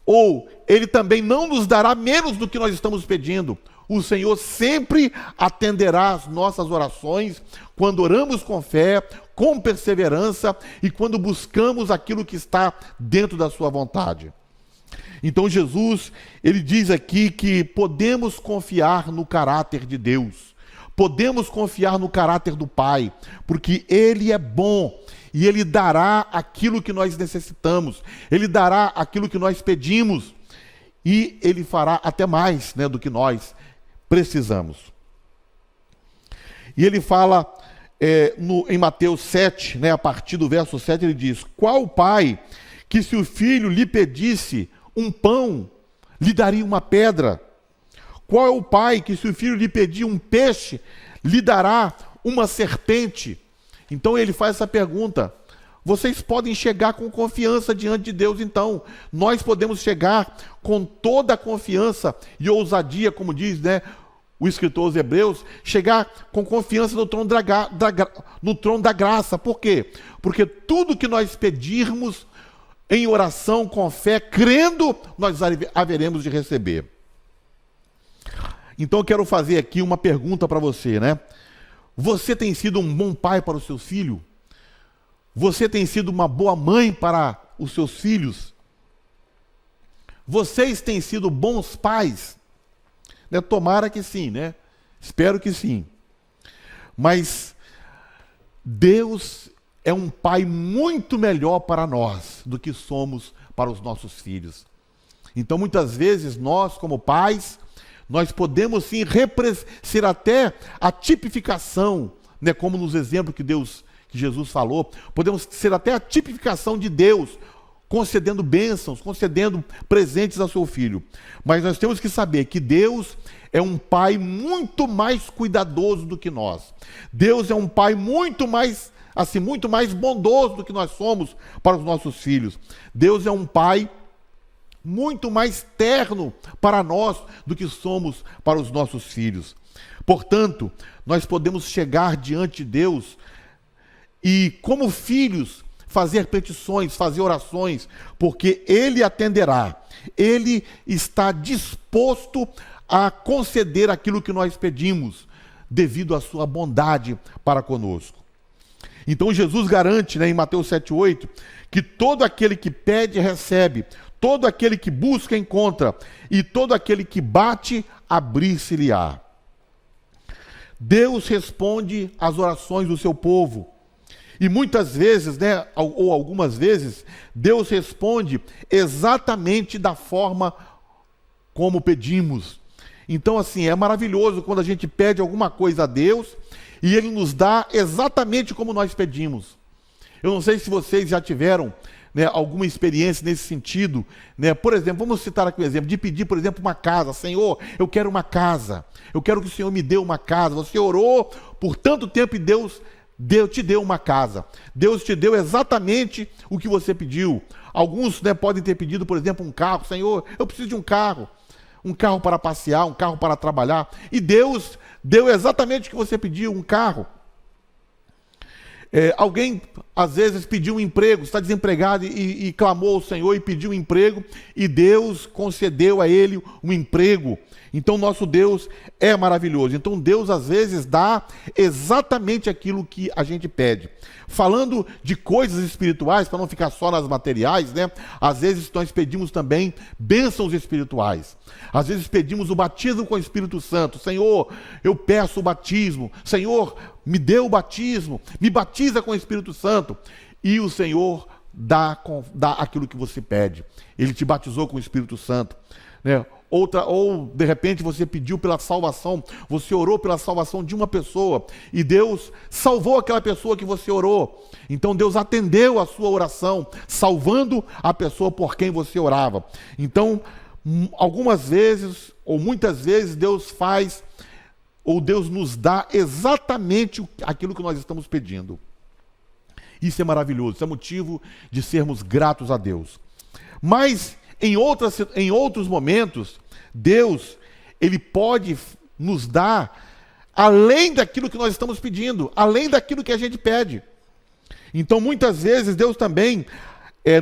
ou ele também não nos dará menos do que nós estamos pedindo. O Senhor sempre atenderá às nossas orações quando oramos com fé, com perseverança e quando buscamos aquilo que está dentro da sua vontade. Então Jesus, ele diz aqui que podemos confiar no caráter de Deus. Podemos confiar no caráter do Pai, porque Ele é bom e Ele dará aquilo que nós necessitamos, Ele dará aquilo que nós pedimos e Ele fará até mais, né, do que nós precisamos. E ele fala em Mateus 7, né, a partir do verso 7, ele diz: qual pai que se o filho lhe pedisse um pão, lhe daria uma pedra? Qual é o pai que se o filho lhe pedir um peixe, lhe dará uma serpente? Então ele faz essa pergunta. Vocês podem chegar com confiança diante de Deus, então. Nós podemos chegar com toda a confiança e ousadia, como diz, né, o escritor aos Hebreus, chegar com confiança no trono da graça. Por quê? Porque tudo que nós pedirmos em oração, com fé, crendo, nós haveremos de receber. Então eu quero fazer aqui uma pergunta para você, né? Você tem sido um bom pai para o seu filho? Você tem sido uma boa mãe para os seus filhos? Vocês têm sido bons pais? Né? Tomara que sim, né? Espero que sim. Mas Deus é um pai muito melhor para nós do que somos para os nossos filhos. Então muitas vezes nós, como pais, nós podemos sim ser até a tipificação, né, como nos exemplos que Jesus falou, podemos ser até a tipificação de Deus, concedendo bênçãos, concedendo presentes ao seu filho. Mas nós temos que saber que Deus é um pai muito mais cuidadoso do que nós. Deus é um pai muito mais bondoso do que nós somos para os nossos filhos. Deus é um pai muito mais terno para nós do que somos para os nossos filhos. Portanto, nós podemos chegar diante de Deus e, como filhos, fazer petições, fazer orações, porque Ele atenderá. Ele está disposto a conceder aquilo que nós pedimos, devido à sua bondade para conosco. Então Jesus garante, né, em Mateus 7,8, que todo aquele que pede, recebe. Todo aquele que busca, encontra. E todo aquele que bate, abrir-se-lhe-á. Deus responde às orações do seu povo. E muitas vezes, né, ou algumas vezes, Deus responde exatamente da forma como pedimos. Então, assim, é maravilhoso quando a gente pede alguma coisa a Deus e Ele nos dá exatamente como nós pedimos. Eu não sei se vocês já tiveram, né, alguma experiência nesse sentido, né? Por exemplo, vamos citar aqui um exemplo, de pedir, por exemplo, uma casa. Senhor, eu quero uma casa, eu quero que o Senhor me dê uma casa. Você orou por tanto tempo e Deus te deu uma casa. Deus te deu exatamente o que você pediu. Alguns, né, podem ter pedido, por exemplo, um carro. Senhor, eu preciso de um carro para passear, um carro para trabalhar. E Deus deu exatamente o que você pediu, um carro. Alguém, às vezes, pediu um emprego, está desempregado e clamou ao Senhor e pediu um emprego, e Deus concedeu a ele um emprego. Então, nosso Deus é maravilhoso. Então, Deus, às vezes, dá exatamente aquilo que a gente pede. Falando de coisas espirituais, para não ficar só nas materiais, né? Às vezes, nós pedimos também bênçãos espirituais. Às vezes, pedimos o batismo com o Espírito Santo. Senhor, eu peço o batismo. Senhor, me dê o batismo. Me batiza com o Espírito Santo. E o Senhor dá aquilo que você pede. Ele te batizou com o Espírito Santo, né? Ou de repente você pediu pela salvação, você orou pela salvação de uma pessoa e Deus salvou aquela pessoa que você orou. Então Deus atendeu a sua oração, salvando a pessoa por quem você orava. Então, algumas vezes, ou muitas vezes, Deus faz, ou Deus nos dá exatamente aquilo que nós estamos pedindo. Isso é maravilhoso, isso é motivo de sermos gratos a Deus. Mas em outros momentos, Deus, Ele pode nos dar além daquilo que nós estamos pedindo, além daquilo que a gente pede. Então, muitas vezes, Deus também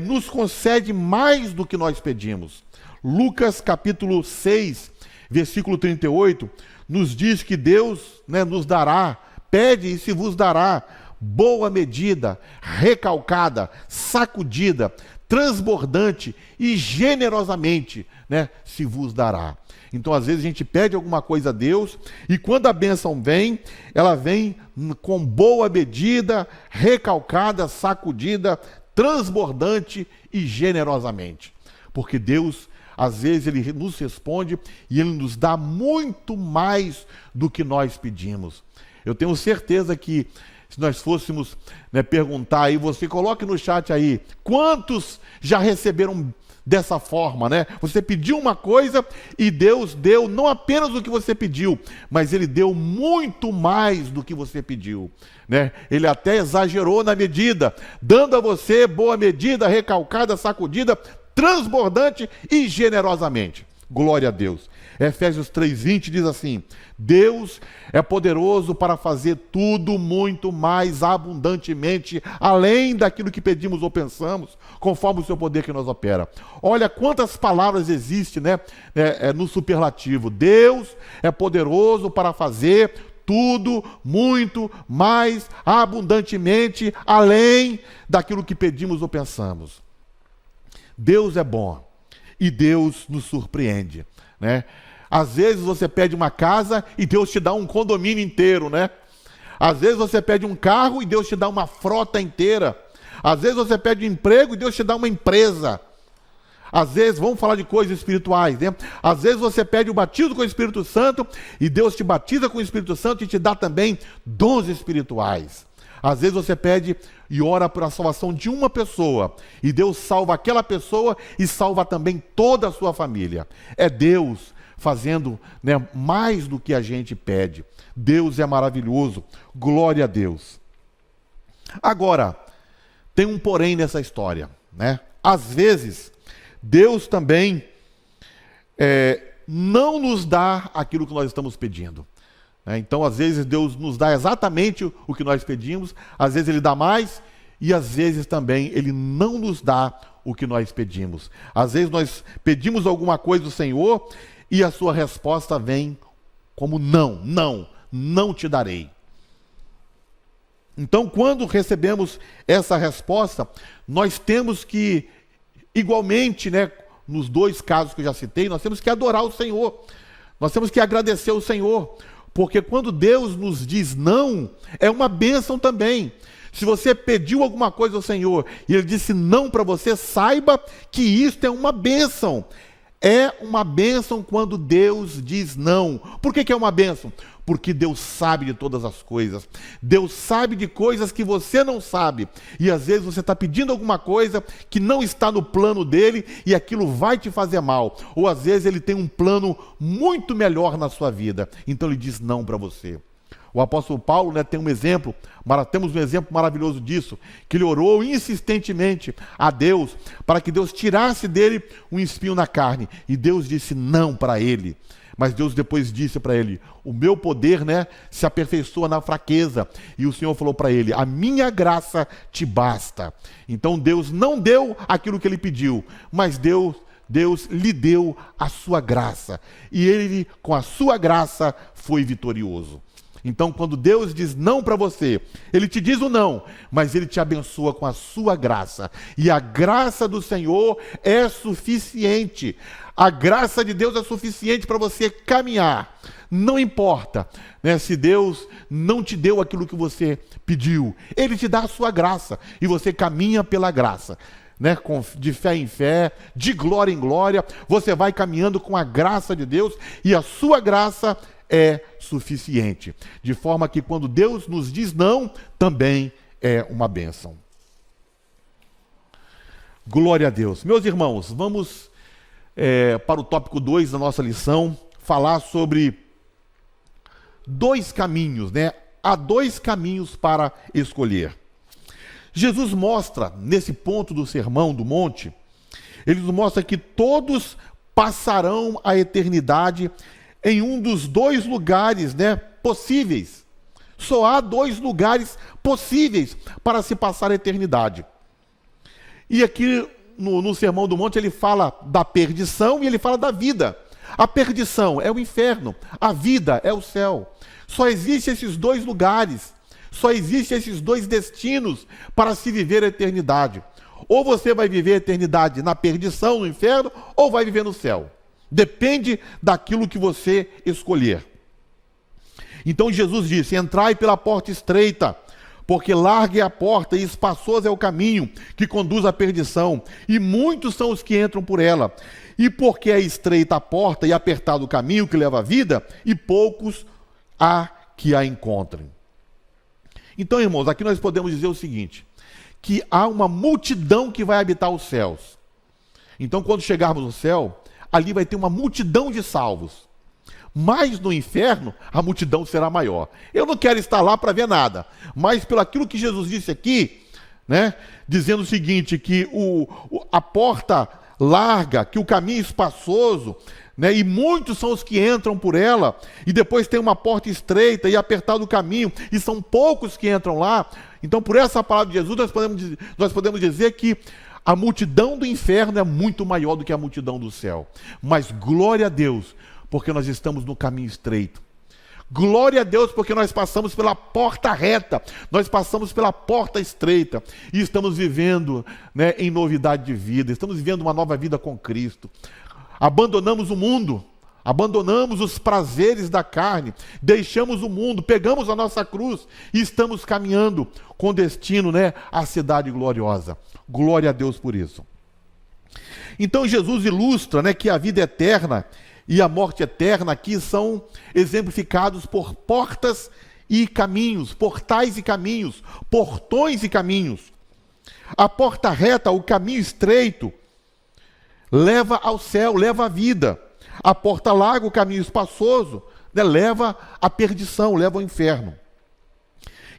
nos concede mais do que nós pedimos. Lucas capítulo 6, versículo 38, nos diz que Deus, né, nos dará, pede e se vos dará, boa medida, recalcada, sacudida, transbordante e generosamente, né, se vos dará. Então, às vezes, a gente pede alguma coisa a Deus e quando a bênção vem, ela vem com boa medida, recalcada, sacudida, transbordante e generosamente. Porque Deus, às vezes, Ele nos responde e Ele nos dá muito mais do que nós pedimos. Eu tenho certeza que se nós fôssemos, né, perguntar aí, você coloque no chat aí, quantos já receberam dessa forma, né? Você pediu uma coisa e Deus deu não apenas o que você pediu, mas Ele deu muito mais do que você pediu, né? Ele até exagerou na medida, dando a você boa medida, recalcada, sacudida, transbordante e generosamente. Glória a Deus. Efésios 3:20 diz assim: Deus é poderoso para fazer tudo muito mais abundantemente, além daquilo que pedimos ou pensamos, conforme o seu poder que nos opera. Olha quantas palavras existem, né, no superlativo. Deus é poderoso para fazer tudo muito mais abundantemente, além daquilo que pedimos ou pensamos. Deus é bom e Deus nos surpreende, né? Às vezes você pede uma casa e Deus te dá um condomínio inteiro, né? Às vezes você pede um carro e Deus te dá uma frota inteira. Às vezes você pede um emprego e Deus te dá uma empresa. Às vezes, vamos falar de coisas espirituais, né? Às vezes você pede o batismo com o Espírito Santo e Deus te batiza com o Espírito Santo e te dá também dons espirituais. Às vezes você pede e ora por a salvação de uma pessoa e Deus salva aquela pessoa e salva também toda a sua família. É Deus fazendo, né, mais do que a gente pede. Deus é maravilhoso. Glória a Deus. Agora, tem um porém nessa história, né? Às vezes, Deus também não nos dá aquilo que nós estamos pedindo. Então, às vezes, Deus nos dá exatamente o que nós pedimos, às vezes Ele dá mais, e às vezes também Ele não nos dá o que nós pedimos. Às vezes nós pedimos alguma coisa do Senhor, e a sua resposta vem como não te darei. Então, quando recebemos essa resposta, nós temos que, igualmente, né, nos dois casos que eu já citei, nós temos que adorar o Senhor, nós temos que agradecer o Senhor, porque quando Deus nos diz não, é uma bênção também. Se você pediu alguma coisa ao Senhor e Ele disse não para você, saiba que isto é uma bênção. É uma bênção quando Deus diz não. Por que é uma bênção? Porque Deus sabe de todas as coisas. Deus sabe de coisas que você não sabe. E às vezes você está pedindo alguma coisa que não está no plano dele e aquilo vai te fazer mal. Ou às vezes ele tem um plano muito melhor na sua vida. Então ele diz não para você. O apóstolo Paulo, né, tem um exemplo, temos um exemplo maravilhoso disso, que ele orou insistentemente a Deus para que Deus tirasse dele um espinho na carne. E Deus disse não para ele. Mas Deus depois disse para ele, o meu poder, né, se aperfeiçoa na fraqueza. E o Senhor falou para ele, a minha graça te basta. Então Deus não deu aquilo que ele pediu, mas Deus lhe deu a sua graça. E ele, com a sua graça, foi vitorioso. Então, quando Deus diz não para você, Ele te diz o não, mas Ele te abençoa com a sua graça. E a graça do Senhor é suficiente. A graça de Deus é suficiente para você caminhar. Não importa, né, se Deus não te deu aquilo que você pediu. Ele te dá a sua graça e você caminha pela graça. Né, de fé em fé, de glória em glória, você vai caminhando com a graça de Deus e a sua graça é suficiente. De forma que quando Deus nos diz não, também é uma bênção. Glória a Deus. Meus irmãos, vamos para o tópico 2 da nossa lição, falar sobre dois caminhos, né? Há dois caminhos para escolher. Jesus mostra, nesse ponto do Sermão do Monte, ele nos mostra que todos passarão a eternidade em um dos dois lugares, né, possíveis. Só há dois lugares possíveis para se passar a eternidade. E aqui no Sermão do Monte ele fala da perdição e ele fala da vida. A perdição é o inferno, a vida é o céu. Só existem esses dois lugares, só existem esses dois destinos para se viver a eternidade. ou você vai viver a eternidade na perdição, no inferno, ou vai viver no céu. Depende daquilo que você escolher. Então Jesus disse: entrai pela porta estreita, porque larga é a porta e espaçoso é o caminho que conduz à perdição, e muitos são os que entram por ela. E porque é estreita a porta e apertado o caminho que leva à vida, e poucos há que a encontrem. Então, irmãos, aqui nós podemos dizer o seguinte, que há uma multidão que vai habitar os céus. Então, quando chegarmos no céu, ali vai ter uma multidão de salvos. Mas no inferno, a multidão será maior. Eu não quero estar lá para ver nada, mas pelo aquilo que Jesus disse aqui, né, dizendo o seguinte, que a porta larga, que o caminho espaçoso, né, e muitos são os que entram por ela, e depois tem uma porta estreita e apertado o caminho, e são poucos que entram lá. Então, por essa palavra de Jesus, nós podemos dizer que a multidão do inferno é muito maior do que a multidão do céu. Mas glória a Deus, porque nós estamos no caminho estreito. Glória a Deus, porque nós passamos pela porta reta, nós passamos pela porta estreita, e estamos vivendo, né, em novidade de vida, estamos vivendo uma nova vida com Cristo. Abandonamos o mundo, abandonamos os prazeres da carne, deixamos o mundo, pegamos a nossa cruz e estamos caminhando com destino, né, à cidade gloriosa. Glória a Deus por isso. Então Jesus ilustra, né, que a vida eterna e a morte eterna aqui são exemplificados por portas e caminhos, portais e caminhos, portões e caminhos. A porta reta, o caminho estreito, leva ao céu, leva à vida. A porta larga, o caminho espaçoso, né, leva à perdição, leva ao inferno.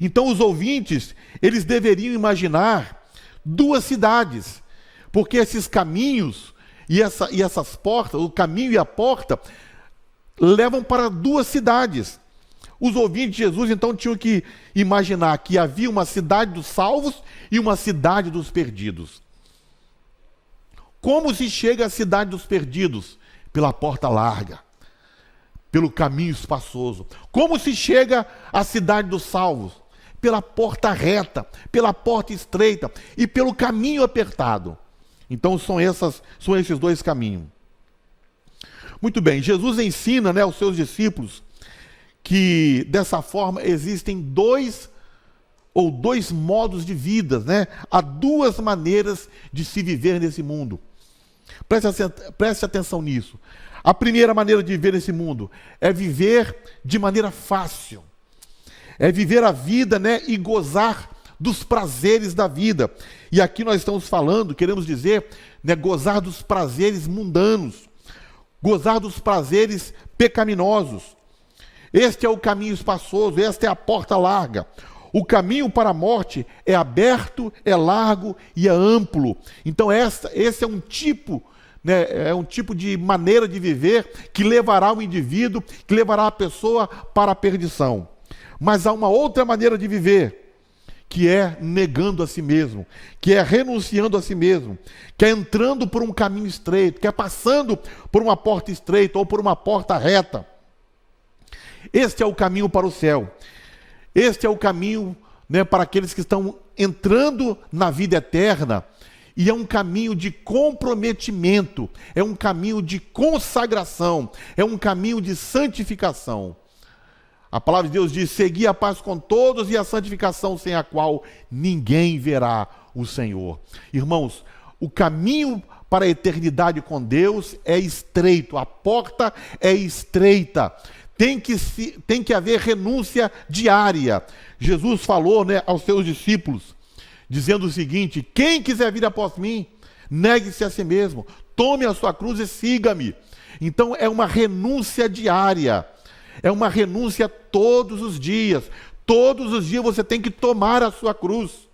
Então os ouvintes, eles deveriam imaginar duas cidades, porque esses caminhos e essas portas, o caminho e a porta, levam para duas cidades. Os ouvintes de Jesus, então, tinham que imaginar que havia uma cidade dos salvos e uma cidade dos perdidos. Como se chega à cidade dos perdidos? Pela porta larga, pelo caminho espaçoso. Como se chega à cidade dos salvos? Pela porta reta, pela porta estreita e pelo caminho apertado. Então são esses dois caminhos. Muito bem, Jesus ensina, né, aos seus discípulos que dessa forma existem dois modos de vida, né? Há duas maneiras de se viver nesse mundo. Preste atenção nisso. A primeira maneira de viver nesse mundo é viver de maneira fácil. É viver a vida, né, e gozar dos prazeres da vida. E aqui nós estamos falando, queremos dizer, né, gozar dos prazeres mundanos, gozar dos prazeres pecaminosos. Este é o caminho espaçoso, esta é a porta larga. O caminho para a morte é aberto, é largo e é amplo. Então esse é um tipo, né, é um tipo de maneira de viver que levará o indivíduo, que levará a pessoa para a perdição. Mas há uma outra maneira de viver, que é negando a si mesmo, que é renunciando a si mesmo, que é entrando por um caminho estreito, que é passando por uma porta estreita ou por uma porta reta. Este é o caminho para o céu. Este é o caminho, né, para aqueles que estão entrando na vida eterna. E é um caminho de comprometimento, é um caminho de consagração, é um caminho de santificação. A palavra de Deus diz: segui a paz com todos e a santificação, sem a qual ninguém verá o Senhor. Irmãos, o caminho para a eternidade com Deus é estreito, a porta é estreita. Tem que haver renúncia diária. Jesus falou, né, aos seus discípulos, dizendo o seguinte: quem quiser vir após mim, negue-se a si mesmo, tome a sua cruz e siga-me. Então é uma renúncia diária. É uma renúncia todos os dias. Todos os dias você tem que tomar a sua cruz.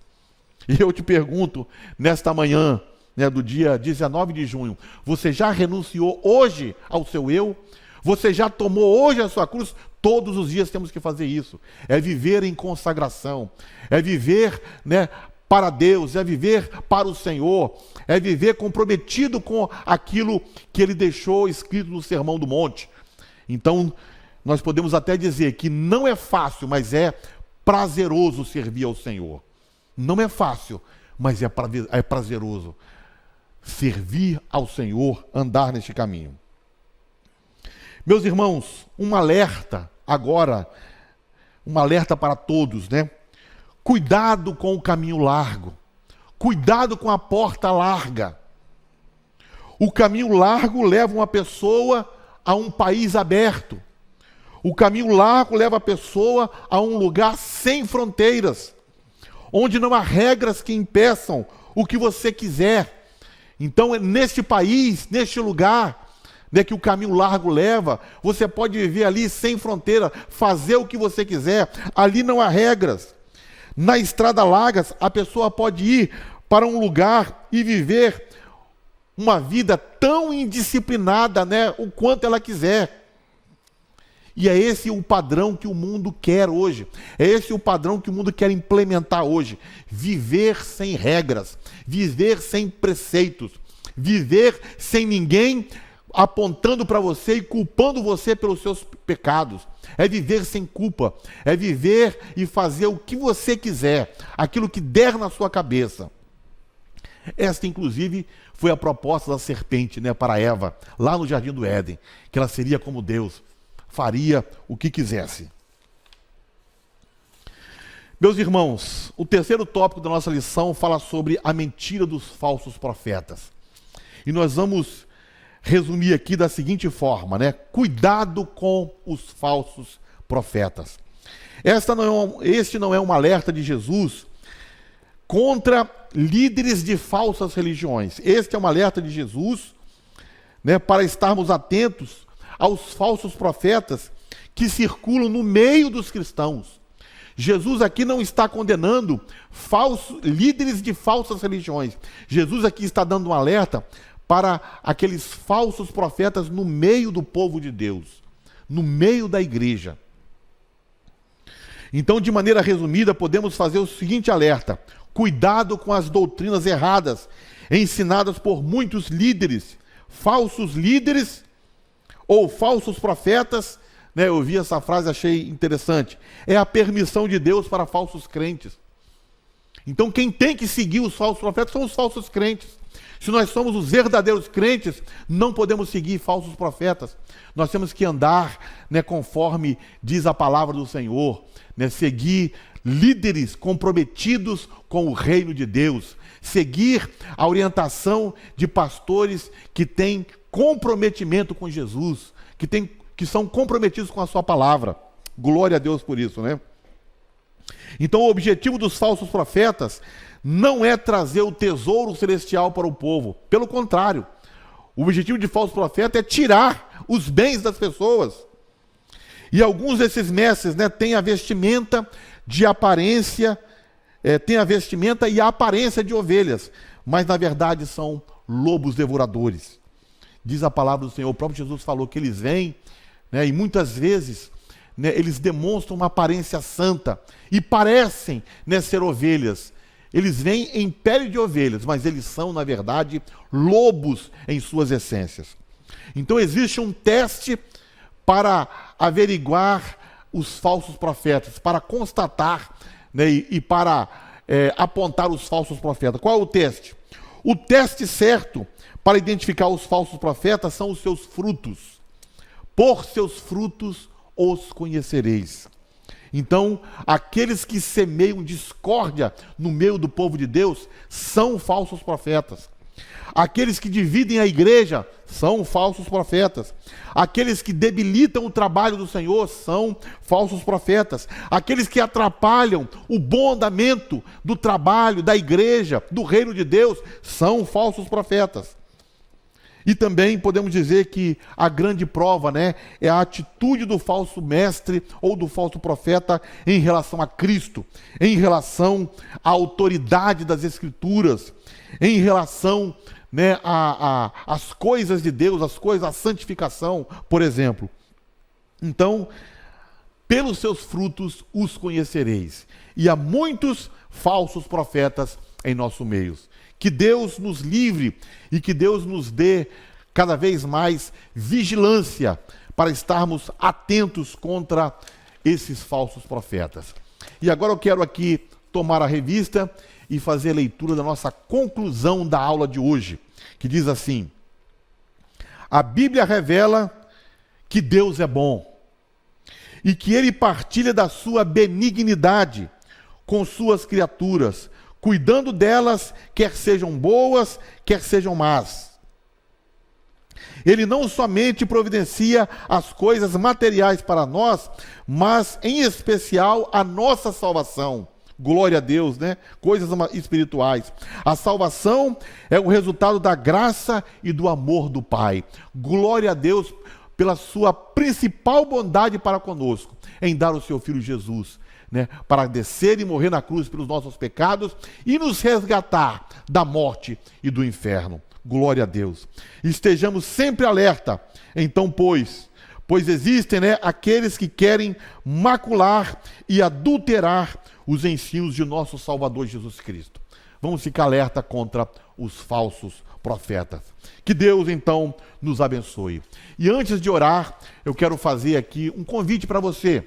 E eu te pergunto, nesta manhã, né, do dia 19 de junho, você já renunciou hoje ao seu eu? Você já tomou hoje a sua cruz? Todos os dias temos que fazer isso. É viver em consagração. É viver, né, para Deus. É viver para o Senhor. É viver comprometido com aquilo que Ele deixou escrito no Sermão do Monte. Então, nós podemos até dizer que não é fácil, mas é prazeroso servir ao Senhor. Não é fácil, mas é prazeroso servir ao Senhor, andar neste caminho. Meus irmãos, um alerta agora, um alerta para todos, né? Cuidado com o caminho largo, cuidado com a porta larga. O caminho largo leva uma pessoa a um país aberto. O caminho largo leva a pessoa a um lugar sem fronteiras, onde não há regras que impeçam o que você quiser. Então, é neste país, neste lugar, né, que o caminho largo leva, você pode viver ali sem fronteira, fazer o que você quiser. Ali não há regras. Na estrada larga, a pessoa pode ir para um lugar e viver uma vida tão indisciplinada, né, o quanto ela quiser. E é esse o padrão que o mundo quer hoje. É esse o padrão que o mundo quer implementar hoje. Viver sem regras, viver sem preceitos, viver sem ninguém apontando para você e culpando você pelos seus pecados. É viver sem culpa, é viver e fazer o que você quiser, aquilo que der na sua cabeça. Esta, inclusive, foi a proposta da serpente, né, para Eva, lá no Jardim do Éden, que ela seria como Deus, faria o que quisesse. Meus irmãos, o terceiro tópico da nossa lição fala sobre a mentira dos falsos profetas. E nós vamos resumir aqui da seguinte forma, né? Cuidado com os falsos profetas. Este não é um alerta de Jesus contra líderes de falsas religiões. Este é um alerta de Jesus, né, para estarmos atentos aos falsos profetas que circulam no meio dos cristãos. Jesus aqui não está condenando líderes de falsas religiões. Jesus aqui está dando um alerta para aqueles falsos profetas no meio do povo de Deus, no meio da igreja. Então, de maneira resumida, podemos fazer o seguinte alerta: cuidado com as doutrinas erradas ensinadas por muitos líderes, falsos líderes ou falsos profetas, né? Eu vi essa frase, achei interessante. É a permissão de Deus para falsos crentes. Então, quem tem que seguir os falsos profetas são os falsos crentes. Se nós somos os verdadeiros crentes, não podemos seguir falsos profetas. Nós temos que andar, né, conforme diz a palavra do Senhor, né, seguir líderes comprometidos com o reino de Deus, seguir a orientação de pastores que têm comprometimento com Jesus, que são comprometidos com a sua palavra. Glória a Deus por isso, né? Então, o objetivo dos falsos profetas não é trazer o tesouro celestial para o povo. Pelo contrário, o objetivo de falso profeta é tirar os bens das pessoas. E alguns desses mestres, né, têm a vestimenta de aparência, têm a vestimenta e a aparência de ovelhas, mas na verdade são lobos devoradores. Diz a palavra do Senhor, o próprio Jesus falou que eles vêm, né, e muitas vezes, né, eles demonstram uma aparência santa e parecem, né, ser ovelhas. Eles vêm em pele de ovelhas, mas eles são, na verdade, lobos em suas essências. Então existe um teste para averiguar os falsos profetas, para constatar, né, e para apontar os falsos profetas. Qual é o teste? O teste certo para identificar os falsos profetas são os seus frutos. Por seus frutos os conhecereis. Então, aqueles que semeiam discórdia no meio do povo de Deus são falsos profetas. Aqueles que dividem a igreja são falsos profetas. Aqueles que debilitam o trabalho do Senhor são falsos profetas. Aqueles que atrapalham o bom andamento do trabalho, da igreja, do reino de Deus, são falsos profetas. E também podemos dizer que a grande prova, né, é a atitude do falso mestre ou do falso profeta em relação a Cristo, em relação à autoridade das Escrituras, em relação, né, às coisas de Deus, a santificação, por exemplo. Então, pelos seus frutos os conhecereis. E há muitos falsos profetas em nosso meio. Que Deus nos livre e que Deus nos dê cada vez mais vigilância para estarmos atentos contra esses falsos profetas. E agora eu quero aqui tomar a revista e fazer a leitura da nossa conclusão da aula de hoje, que diz assim: a Bíblia revela que Deus é bom e que Ele partilha da sua benignidade com suas criaturas, cuidando delas, quer sejam boas, quer sejam más. Ele não somente providencia as coisas materiais para nós, mas em especial a nossa salvação. Glória a Deus, né? Coisas espirituais. A salvação é o resultado da graça e do amor do Pai. Glória a Deus pela sua principal bondade para conosco, em dar o seu Filho Jesus, né, para descer e morrer na cruz pelos nossos pecados e nos resgatar da morte e do inferno. Glória a Deus. Estejamos sempre alerta, então, pois existem, né, aqueles que querem macular e adulterar os ensinos de nosso Salvador Jesus Cristo. Vamos ficar alerta contra os falsos profetas. Que Deus, então, nos abençoe. E antes de orar, eu quero fazer aqui um convite para você.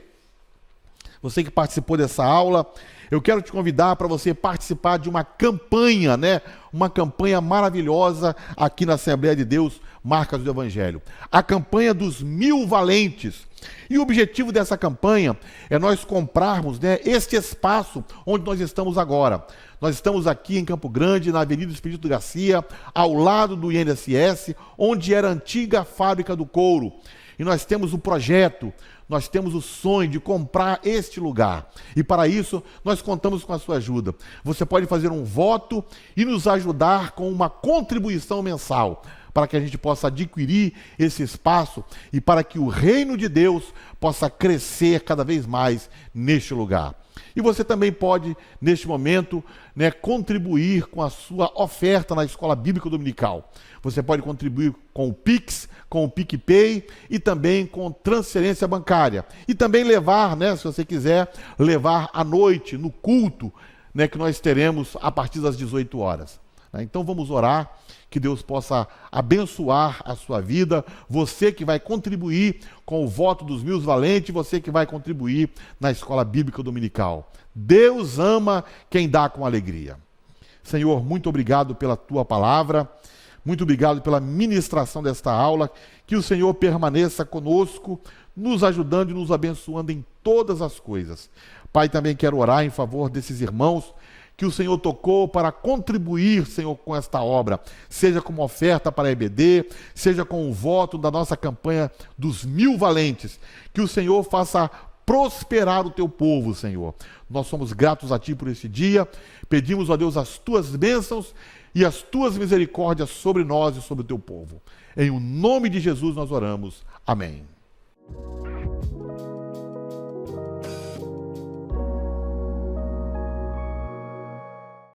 Você que participou dessa aula, eu quero te convidar para você participar de uma campanha, né? Uma campanha maravilhosa aqui na Assembleia de Deus, Marcas do Evangelho. A campanha dos 1000 valentes. E o objetivo dessa campanha é nós comprarmos, né, este espaço onde nós estamos agora. Nós estamos aqui em Campo Grande, na Avenida Expedito Garcia, ao lado do INSS, onde era a antiga fábrica do couro. E nós temos o projeto, nós temos o sonho de comprar este lugar. E para isso, nós contamos com a sua ajuda. Você pode fazer um voto e nos ajudar com uma contribuição mensal, para que a gente possa adquirir esse espaço e para que o reino de Deus possa crescer cada vez mais neste lugar. E você também pode, neste momento, né, contribuir com a sua oferta na Escola Bíblica Dominical. Você pode contribuir com o Pix, com o PicPay e também com transferência bancária. E também levar, né, se você quiser, levar à noite, no culto, né, que nós teremos a partir das 18 horas. Então vamos orar, que Deus possa abençoar a sua vida, você que vai contribuir com o voto dos 1000 valentes, você que vai contribuir na Escola Bíblica Dominical. Deus ama quem dá com alegria. Senhor, muito obrigado pela tua palavra, muito obrigado pela ministração desta aula, que o Senhor permaneça conosco, nos ajudando e nos abençoando em todas as coisas. Pai, também quero orar em favor desses irmãos que o Senhor tocou para contribuir, Senhor, com esta obra, seja como oferta para a EBD, seja com o voto da nossa campanha dos 1000 valentes, que o Senhor faça prosperar o teu povo, Senhor. Nós somos gratos a Ti por esse dia, pedimos a Deus as Tuas bênçãos e as Tuas misericórdias sobre nós e sobre o teu povo. Em o nome de Jesus nós oramos. Amém.